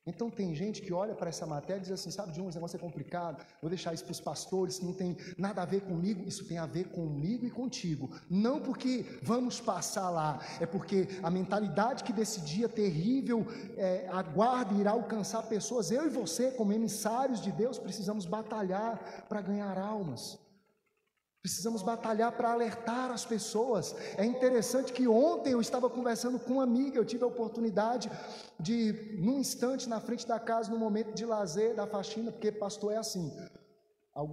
Então tem gente que olha para essa matéria e diz assim, sabe, esse negócio é complicado, vou deixar isso para os pastores, não tem nada a ver comigo. Isso tem a ver comigo e contigo, não porque vamos passar lá, é porque a mentalidade que desse dia terrível aguarda e irá alcançar pessoas. Eu e você, como emissários de Deus, precisamos batalhar para ganhar almas. Precisamos batalhar para alertar as pessoas. É interessante que ontem eu estava conversando com uma amiga, eu tive a oportunidade de, num instante, na frente da casa, no momento de lazer, da faxina, porque pastor é assim,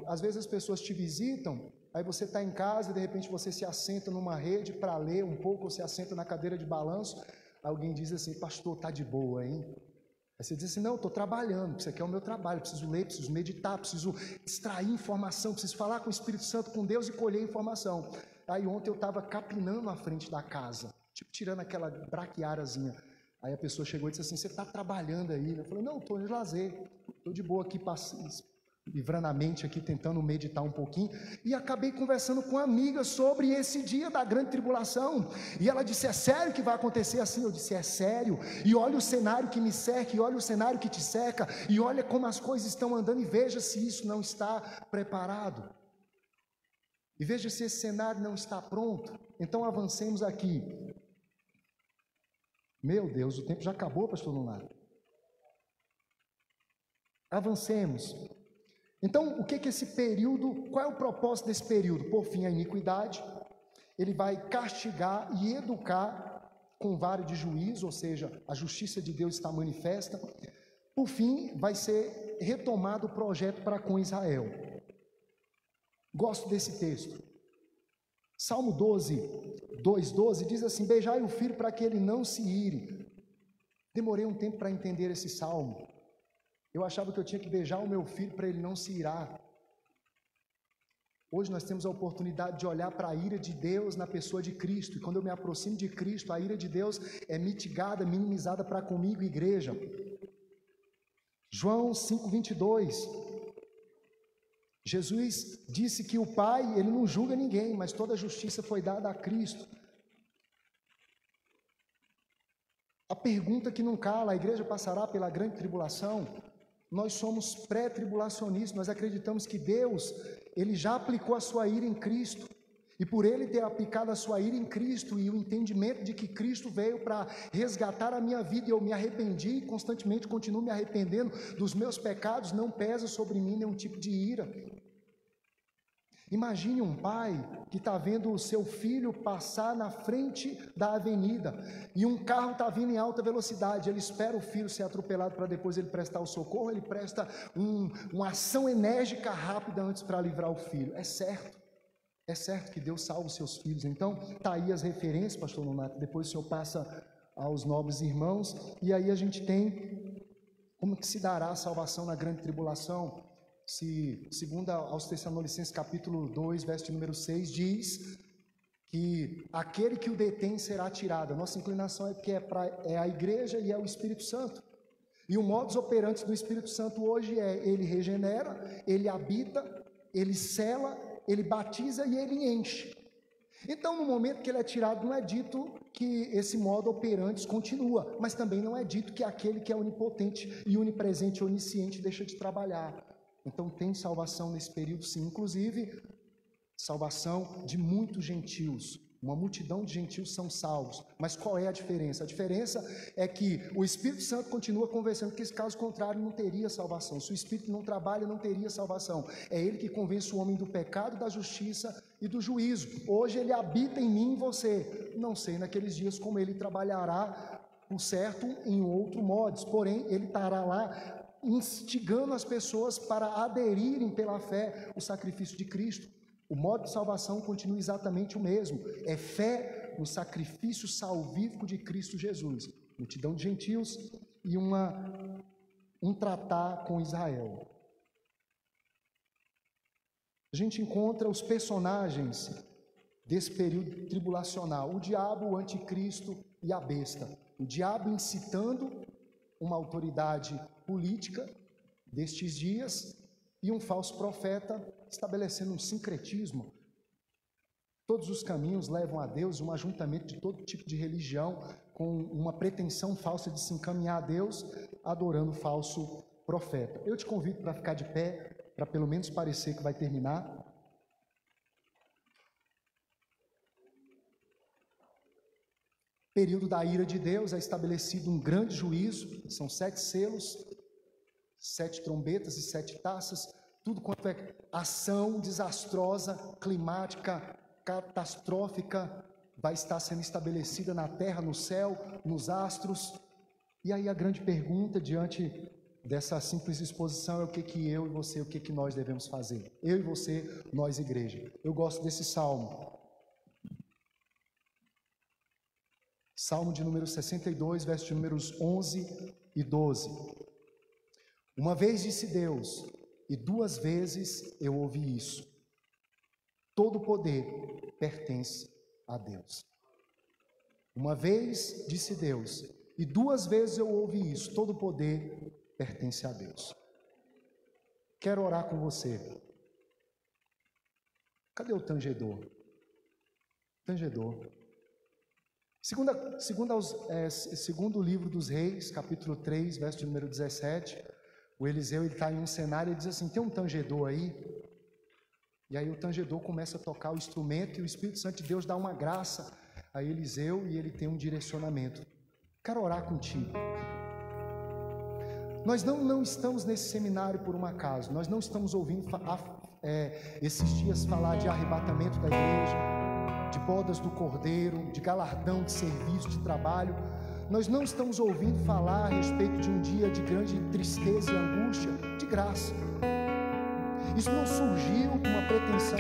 às vezes as pessoas te visitam, aí você está em casa e de repente você se assenta numa rede para ler um pouco, ou se assenta na cadeira de balanço, alguém diz assim, pastor, está de boa, hein? Aí você diz assim, não, eu estou trabalhando, isso aqui é o meu trabalho, preciso ler, preciso meditar, preciso extrair informação, preciso falar com o Espírito Santo, com Deus e colher informação. Aí ontem eu estava capinando a frente da casa, tipo tirando aquela braquiáriazinha. Aí a pessoa chegou e disse assim, você está trabalhando aí? Eu falei, não, estou de lazer, estou de boa aqui, livrando a mente aqui, tentando meditar um pouquinho, e acabei conversando com uma amiga sobre esse dia da grande tribulação, e ela disse, é sério que vai acontecer assim? Eu disse, é sério, e olha o cenário que me cerca, e olha o cenário que te cerca, e olha como as coisas estão andando, e veja se isso não está preparado, e veja se esse cenário não está pronto. Então avancemos aqui. Meu Deus, o tempo já acabou, pastor Lunar. Avancemos. Então, o que esse período, qual é o propósito desse período? Por fim, a iniquidade, ele vai castigar e educar com vara de juízo, ou seja, a justiça de Deus está manifesta. Por fim, vai ser retomado o projeto para com Israel. Gosto desse texto. Salmo 2:12 diz assim, beijai o filho para que ele não se ire. Demorei um tempo para entender esse salmo. Eu achava que eu tinha que beijar o meu filho para ele não se irar. Hoje nós temos a oportunidade de olhar para a ira de Deus na pessoa de Cristo. E quando eu me aproximo de Cristo, a ira de Deus é mitigada, minimizada para comigo, igreja. João 5:22. Jesus disse que o Pai, ele não julga ninguém, mas toda a justiça foi dada a Cristo. A pergunta que não cala, a igreja passará pela grande tribulação? Nós somos pré-tribulacionistas, nós acreditamos que Deus, ele já aplicou a sua ira em Cristo, e por ele ter aplicado a sua ira em Cristo, e o entendimento de que Cristo veio para resgatar a minha vida, e eu me arrependi, e constantemente continuo me arrependendo dos meus pecados, não pesa sobre mim nenhum tipo de ira. Imagine um pai que está vendo o seu filho passar na frente da avenida e um carro está vindo em alta velocidade, ele espera o filho ser atropelado para depois ele prestar o socorro, ele presta uma ação enérgica rápida antes para livrar o filho. É certo que Deus salva os seus filhos. Então está aí as referências, pastor Nonato, depois o senhor passa aos nobres irmãos, e aí a gente tem como que se dará a salvação na grande tribulação. Segundo aos Tessalonicenses capítulo 2, verso número 6, diz que aquele que o detém será tirado. A nossa inclinação é que é a igreja e é o Espírito Santo. E o modus operandi do Espírito Santo hoje é, ele regenera, ele habita, ele sela, ele batiza e ele enche. Então, no momento que ele é tirado, não é dito que esse modo operandi continua, mas também não é dito que aquele que é onipotente e onipresente e onisciente deixa de trabalhar. Então tem salvação nesse período sim, inclusive salvação de muitos gentios, Uma multidão de gentios são salvos. Mas qual é a diferença? A diferença é que o Espírito Santo continua convencendo que, caso contrário, não teria salvação. Se o Espírito não trabalha, não teria salvação. É Ele que convence o homem do pecado, da justiça e do juízo. Hoje Ele habita em mim e em você. Não sei naqueles dias como Ele trabalhará, por certo, em outro modo. Porém, Ele estará lá instigando as pessoas para aderirem pela fé ao sacrifício de Cristo. O modo de salvação continua exatamente o mesmo. É fé no sacrifício salvífico de Cristo Jesus. Multidão de gentios e um tratar com Israel. A gente encontra os personagens desse período tribulacional. O diabo, o anticristo e a besta. O diabo incitando uma autoridade política destes dias e um falso profeta estabelecendo um sincretismo. Todos os caminhos levam a Deus, um ajuntamento de todo tipo de religião, com uma pretensão falsa de se encaminhar a Deus, adorando o falso profeta. Eu te convido para ficar de pé, para pelo menos parecer que vai terminar. Período da ira de Deus, é estabelecido um grande juízo, são 7 selos, 7 trombetas e 7 taças, tudo quanto é ação desastrosa, climática, catastrófica, vai estar sendo estabelecida na terra, no céu, nos astros. E aí a grande pergunta diante dessa simples exposição é o que eu e você, o que nós devemos fazer? Eu e você, nós igreja. Eu gosto desse salmo. Salmo de número 62, versos de números 11 e 12. Uma vez disse Deus, e 2 vezes eu ouvi isso: todo poder pertence a Deus. Uma vez disse Deus, e 2 vezes eu ouvi isso: todo poder pertence a Deus. Quero orar com você. Cadê o tangedor? Tangedor. Segundo o livro dos Reis, capítulo 3, verso de número 17, o Eliseu está em um cenário e diz assim: tem um tangedor aí? E aí o tangedor começa a tocar o instrumento e o Espírito Santo de Deus dá uma graça a Eliseu e ele tem um direcionamento. Quero orar contigo. Nós não estamos nesse seminário por um acaso. Nós não estamos ouvindo esses dias falar de arrebatamento da igreja, de bodas do Cordeiro, de galardão, de serviço, de trabalho. Nós não estamos ouvindo falar a respeito de um dia de grande tristeza e angústia, de graça. Isso não surgiu com uma pretensão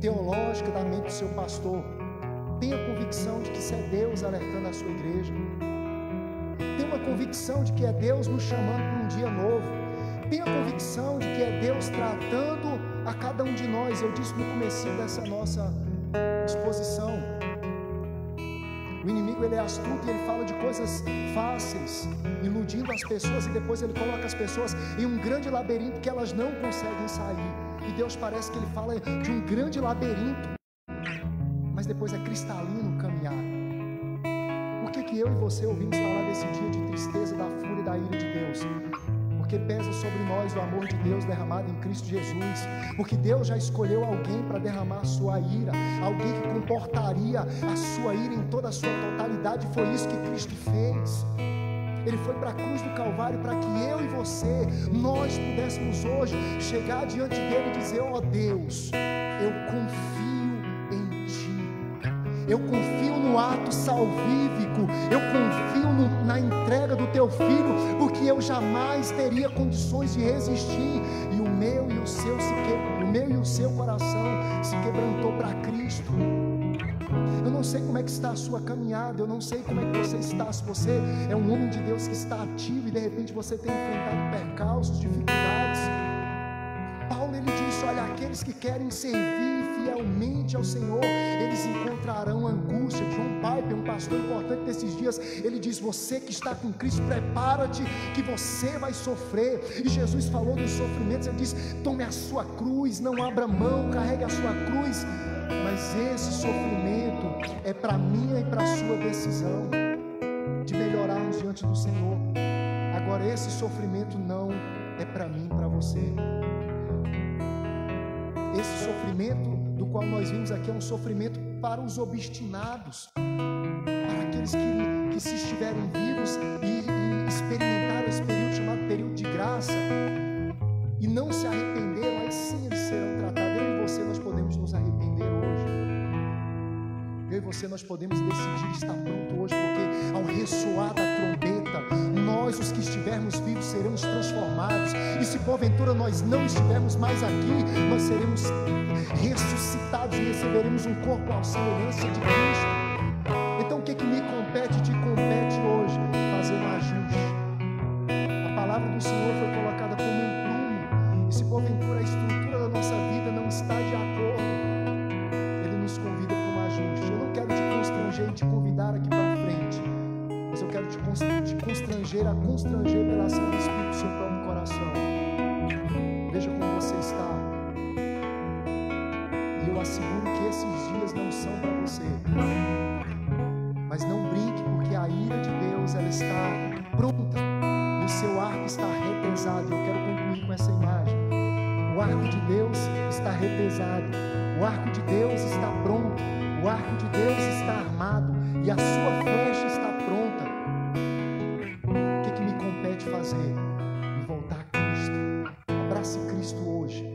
teológica da mente do seu pastor. Tenha convicção de que isso é Deus alertando a sua igreja. Tenha uma convicção de que é Deus nos chamando para um dia novo. Tenha convicção de que é Deus tratando a cada um de nós. Eu disse no comecinho dessa nossa exposição, o inimigo ele é astuto e ele fala de coisas fáceis, iludindo as pessoas, e depois ele coloca as pessoas em um grande labirinto que elas não conseguem sair. E Deus parece que ele fala de um grande labirinto, mas depois é cristalino caminhar. Por que eu e você ouvimos falar desse dia de tristeza, da fúria e da ira de Deus? Porque pesa sobre nós o amor de Deus derramado em Cristo Jesus. Porque Deus já escolheu alguém para derramar a sua ira, alguém que comportaria a sua ira em toda a sua totalidade. Foi isso que Cristo fez. Ele foi para a cruz do Calvário para que eu e você, nós pudéssemos hoje chegar diante dele e dizer: ó Deus, eu confio em Ti, eu confio no ato salvífico, eu confio na entrega do Teu Filho, porque eu jamais teria condições de resistir, e o meu e o seu coração se quebrantou para Cristo. Eu não sei como é que está a sua caminhada, eu não sei como é que você está, se você é um homem de Deus que está ativo e de repente você tem enfrentado percalços, dificuldades. Paulo ele disse: olha, aqueles que querem servir fielmente ao Senhor, eles encontrarão angústia. John Piper, um pastor importante desses dias, ele diz: você que está com Cristo, prepara-te que você vai sofrer. E Jesus falou dos sofrimentos, ele diz: tome a sua cruz, não abra mão, carregue a sua cruz. Mas esse sofrimento é para minha e para a sua decisão de melhorarmos diante do Senhor. Agora esse sofrimento não é para mim e para você. Esse sofrimento do qual nós vimos aqui é um sofrimento para os obstinados, para aqueles que se estiverem vivos e experimentaram esse período chamado período de graça e não se arrependeram, aí sim eles serão tratados. Eu e você, nós podemos nos arrepender hoje. Eu e você, nós podemos decidir estar pronto hoje, porque ao ressoar da trombeta, nós, os que estivermos vivos, seremos transformados. E se porventura nós não estivermos mais aqui, nós seremos ressuscitados e receberemos um corpo à semelhança de Cristo. Então o que me compete, te compete hoje? Fazer um ajuste. A palavra do Senhor foi colocada como um prumo, e se porventura a estrutura da nossa vida não está de acordo, Ele nos convida para um ajuste. Eu não quero te constranger e te convidar aqui para frente, mas eu quero te constranger a constranger pela ação do Espírito do seu próprio coração. Veja como você está. E eu asseguro que esses dias não são para você. Mas não brinque, porque a ira de Deus, ela está pronta. E o seu arco está represado. Eu quero concluir com essa imagem. O arco de Deus está represado. O arco de Deus está pronto. O arco de Deus está armado. E a sua flecha está pronta. O que me compete fazer? Me voltar a Cristo. Abrace Cristo hoje,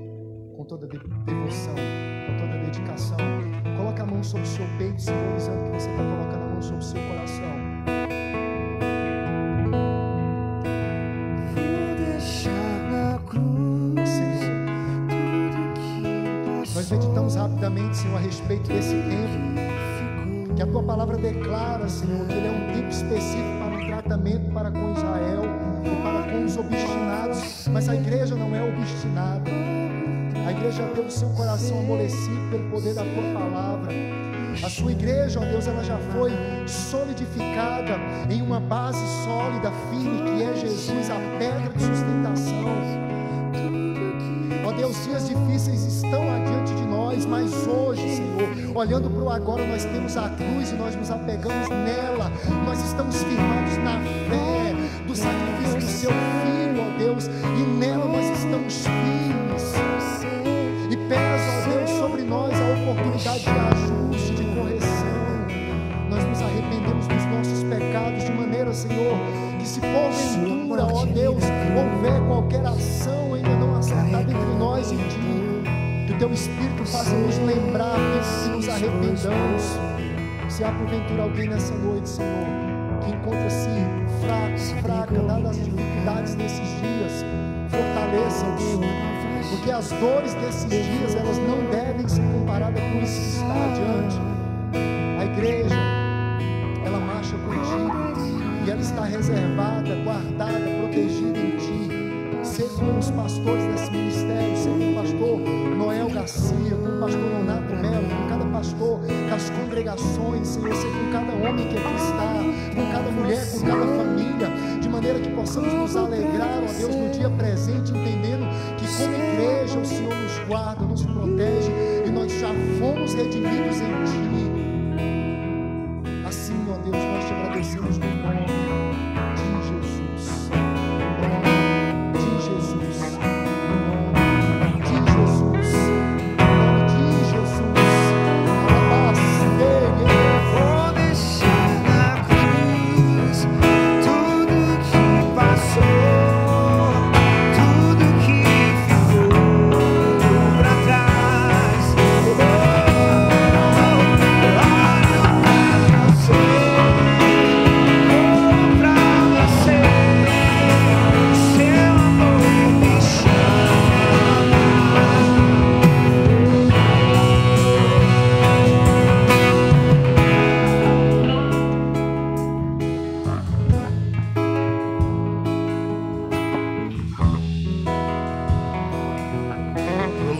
com toda devoção, com toda dedicação. Coloque a mão sobre o seu peito, simbolizando que você está colocando a mão sobre o seu coração. Vou deixar na cruz, Senhor, nós meditamos rapidamente, Senhor, a respeito desse tempo, que a Tua palavra declara, Senhor, que ele é um tempo específico para um tratamento para com Israel e para com os obstinados. Mas a igreja não é obstinada. A igreja tem o seu coração amolecido pelo poder da Tua palavra. A sua igreja, ó Deus, ela já foi solidificada em uma base sólida, firme, que é Jesus, a pedra de sustentação. Ó Deus, dias difíceis estão adiante de nós, mas hoje, Senhor, olhando para o agora, nós temos a cruz e nós nos apegamos nela. Nós estamos firmados na fé do sacrifício do Seu Filho, ó Deus, e nela nós estamos firmes. E pesa, ó Deus, sobre nós a oportunidade de ajuste, de correção. Nós nos arrependemos dos nossos pecados de maneira, Senhor, que se porventura, ó Deus, houver qualquer ação ainda não acertada entre nós e Ti, que o Teu Espírito faça-nos lembrar que nos arrependamos. Se há porventura alguém nessa noite, Senhor, que encontra-se fraca, dadas as dificuldades desses dias, fortaleça-os. Porque as dores desses dias, elas não devem ser comparadas com isso que está adiante. A igreja, ela marcha contigo e ela está reservada, guardada, protegida em Ti. Seja com os pastores desse ministério, seja com o pastor Noel Garcia, com o pastor Leonardo Melo, com cada pastor das congregações, Senhor, seja com cada homem que aqui está, com cada mulher, com cada família, de maneira que possamos nos alegrar, ó Deus, no dia presente, entendendo que como igreja o Senhor nos guarda, nos protege e nós já fomos redimidos em Ti. Assim, ó Deus, nós te agradecemos no nome de Jesus. No nome de Jesus. No nome de Jesus. No nome de Jesus. vou deixar na cruz tudo que passou, tudo que ficou pra trás. Olho pra você, seu amor me chama.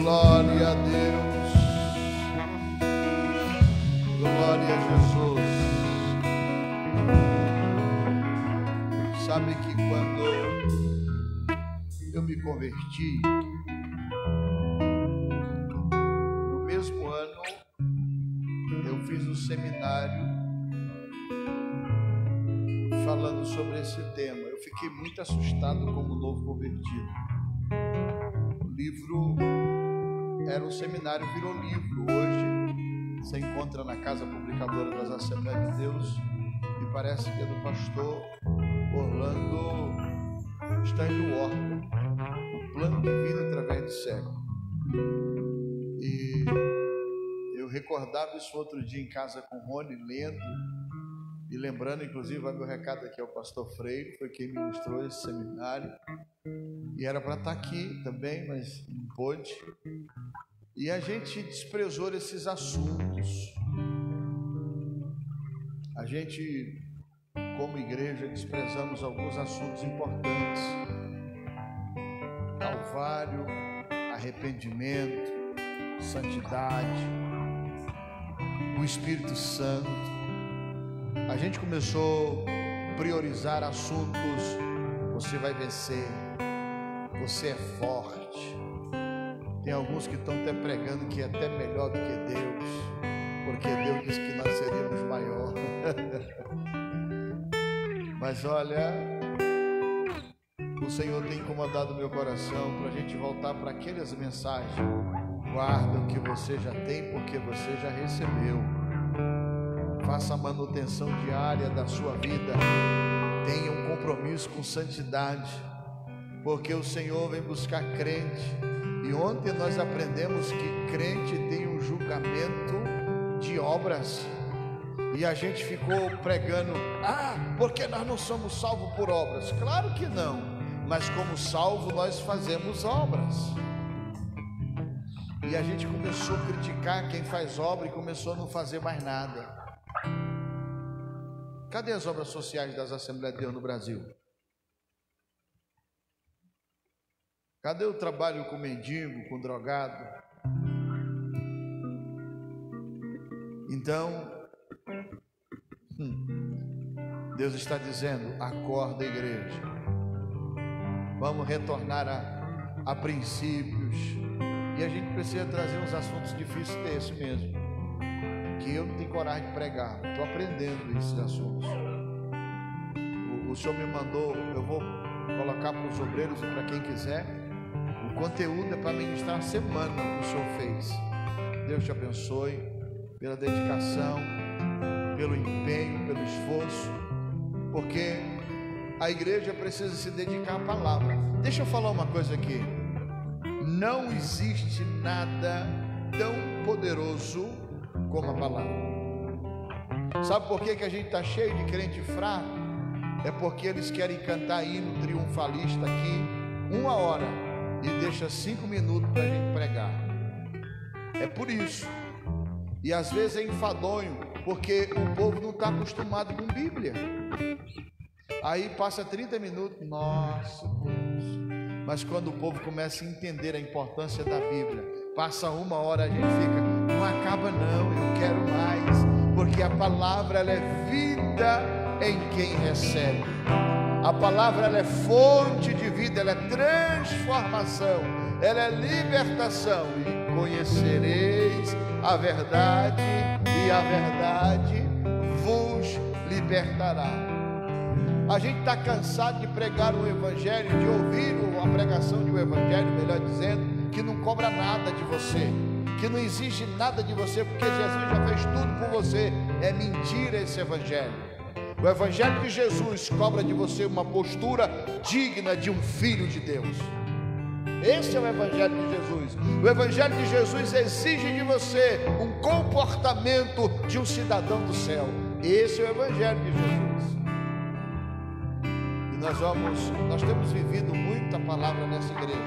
Glória a Deus, glória a Jesus. Sabe que quando eu me converti, no mesmo ano eu fiz um seminário falando sobre esse tema. Eu fiquei muito assustado como novo convertido. O livro era um seminário, virou livro. Hoje você encontra na Casa Publicadora das Assembleias de Deus e parece que é do pastor Orlando Steinwort, o plano de vida através do século. E eu recordava isso outro dia em casa com o Rony, lendo e lembrando, inclusive, vai meu recado aqui ao pastor Freire, foi quem ministrou esse seminário, e era para estar aqui também, mas não pôde. E a gente desprezou esses assuntos. A gente, como igreja, desprezamos alguns assuntos importantes: Calvário, arrependimento, santidade, o Espírito Santo. A gente começou a priorizar assuntos: você vai vencer, você é forte. Tem alguns que estão até pregando que é até melhor do que Deus, porque Deus disse que nós seríamos maior. Mas olha, o Senhor tem incomodado o meu coração para a gente voltar para aquelas mensagens: guarda o que você já tem, porque você já recebeu. Faça a manutenção diária da sua vida. Tenha um compromisso com santidade, porque o Senhor vem buscar crente. E ontem nós aprendemos que crente tem um julgamento de obras. E a gente ficou pregando: porque nós não somos salvos por obras. Claro que não, mas como salvo nós fazemos obras. E a gente começou a criticar quem faz obra e começou a não fazer mais nada. Cadê as obras sociais das Assembleias de Deus no Brasil? Cadê o trabalho com mendigo, com drogado? Então, Deus está dizendo: acorda, igreja. Vamos retornar a princípios. E a gente precisa trazer uns assuntos difíceis desse mesmo, que eu não tenho coragem de pregar. Estou aprendendo esses assuntos. O Senhor me mandou, eu vou colocar para os obreiros e para quem quiser. O conteúdo é para ministrar a semana que o Senhor fez. Deus te abençoe pela dedicação, pelo empenho, pelo esforço, porque a igreja precisa se dedicar à palavra. Deixa eu falar uma coisa aqui: não existe nada tão poderoso como a palavra. Sabe por que a gente está cheio de crente fraco? É porque eles querem cantar hino triunfalista aqui 1 hora e deixa 5 minutos para a gente pregar. É por isso. E às vezes é enfadonho, porque o povo não está acostumado com Bíblia. Aí passa 30 minutos, nossa Deus. Mas quando o povo começa a entender a importância da Bíblia, passa 1 hora, a gente fica: não acaba não, eu quero mais. Porque a palavra, ela é vida em quem recebe. A palavra, ela é fonte de vida, ela é transformação, ela é libertação. E conhecereis a verdade, e a verdade vos libertará. A gente está cansado de pregar o evangelho, de ouvir a pregação de um evangelho, melhor dizendo, que não cobra nada de você, que não exige nada de você, porque Jesus já fez tudo por você. É mentira esse evangelho. O evangelho de Jesus cobra de você uma postura digna de um filho de Deus. Esse é o evangelho de Jesus. O evangelho de Jesus exige de você um comportamento de um cidadão do céu. Esse é o evangelho de Jesus. E nós temos vivido muita palavra nessa igreja,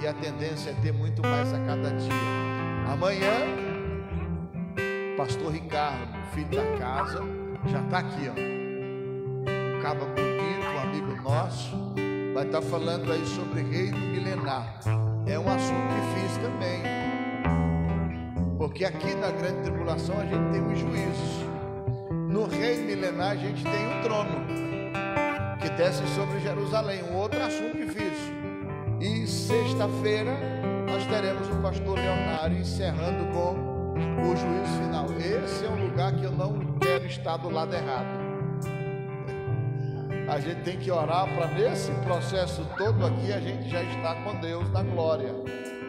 e a tendência é ter muito mais a cada dia. Amanhã, pastor Ricardo, filho da casa, já está aqui, ó. Um caba bonito, um amigo nosso, vai estar falando aí sobre reino milenar. É um assunto difícil também, porque aqui na grande tribulação a gente tem os juízos. No reino milenar a gente tem um trono que desce sobre Jerusalém, um outro assunto difícil. E sexta-feira nós teremos o pastor Leonário encerrando com o juízo final. Esse é um lugar que eu não quero estar do lado errado. A gente tem que orar para nesse processo todo aqui a gente já está com Deus na glória.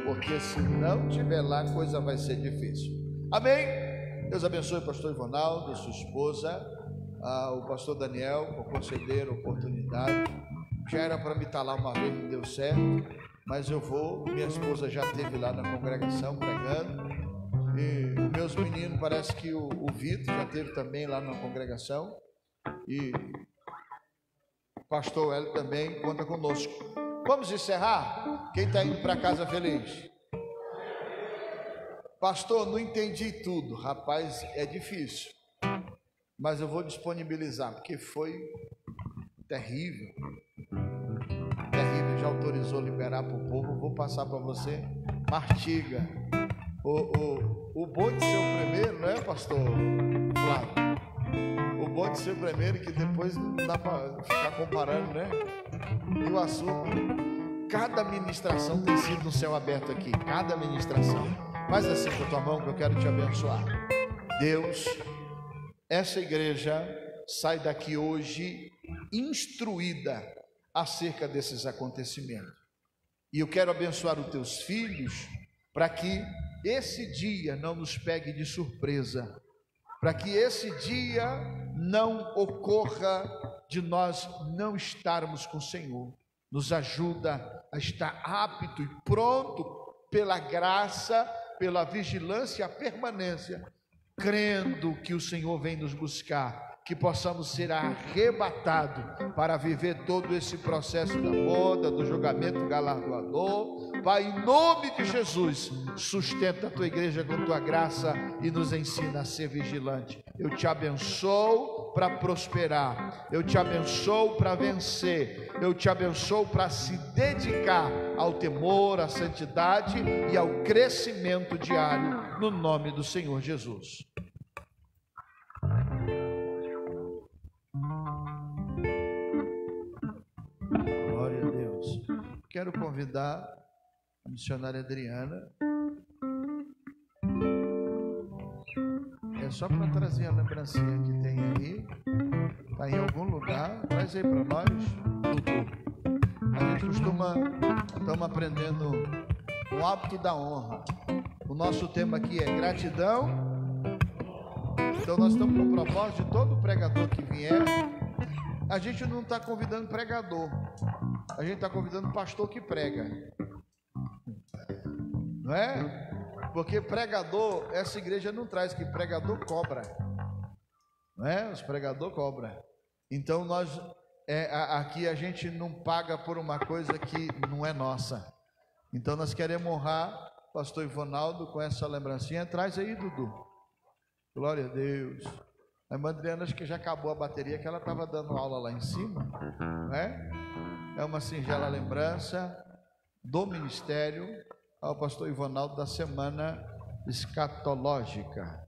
porque se não tiver lá, a coisa vai ser difícil. Amém? Deus abençoe o pastor Ivonaldo, sua esposa, o pastor Daniel, por conceder a oportunidade. Já era para me estar lá uma vez, não deu certo, mas eu vou. Minha esposa já esteve lá na congregação pregando, e meus meninos, parece que o Vitor já esteve também lá na congregação, e o pastor Hélio também conta conosco. Vamos encerrar? Quem está indo para casa feliz? Pastor, não entendi tudo. Rapaz, é difícil, mas eu vou disponibilizar, porque foi terrível. Terrível, já autorizou liberar para o povo. Vou passar para você. Mastiga. O bom de ser o primeiro, não é, pastor Flávio? O bom de ser o primeiro, que depois não dá para ficar comparando, né? E o assunto, cada ministração tem sido um céu aberto aqui. Cada ministração. Faz assim com a tua mão, que eu quero te abençoar. Deus, essa igreja sai daqui hoje instruída acerca desses acontecimentos. E eu quero abençoar os teus filhos, para que esse dia não nos pegue de surpresa, para que esse dia não ocorra de nós não estarmos com o Senhor. Nos ajuda a estar apto e pronto pela graça, pela vigilância e a permanência, crendo que o Senhor vem nos buscar, que possamos ser arrebatados para viver todo esse processo da boda, do julgamento galardoador. Pai, em nome de Jesus, sustenta a tua igreja com tua graça e nos ensina a ser vigilante. Eu te abençoo para prosperar, eu te abençoo para vencer, eu te abençoo para se dedicar ao temor, à santidade e ao crescimento diário, no nome do Senhor Jesus. Glória a Deus. Quero convidar a missionária Adriana. É só para trazer a lembrancinha que tem aí. Está em algum lugar. Traz aí para nós, Dudu. A gente estamos aprendendo o hábito da honra. O nosso tema aqui é gratidão. Então nós estamos com o propósito de todo pregador que vier. A gente não está convidando pregador, a gente está convidando pastor que prega, não é? Porque pregador, essa igreja não traz, que pregador cobra, não é? Os pregadores cobram. Então nós, aqui a gente não paga por uma coisa que não é nossa. Então nós queremos honrar o pastor Ivonaldo com essa lembrancinha. Traz aí, Dudu. Glória a Deus. A irmã Adriana, acho que já acabou a bateria, que ela estava dando aula lá em cima, né? É uma singela lembrança do ministério ao pastor Ivonaldo da semana escatológica.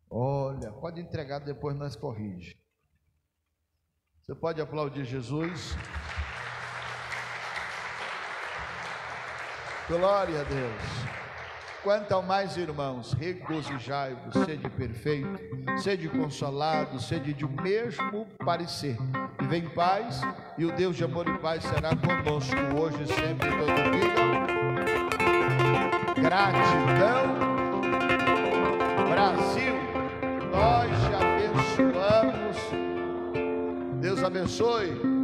Olha, pode entregar, depois nós corrige. Você pode aplaudir Jesus. Glória a Deus. Quanto ao mais, irmãos, regozijai-vos, sede perfeito, sede consolado, sede de um mesmo parecer. E vem paz, e o Deus de amor e paz será conosco hoje, sempre, todo dia. Gratidão, Brasil, nós te abençoamos. Deus abençoe.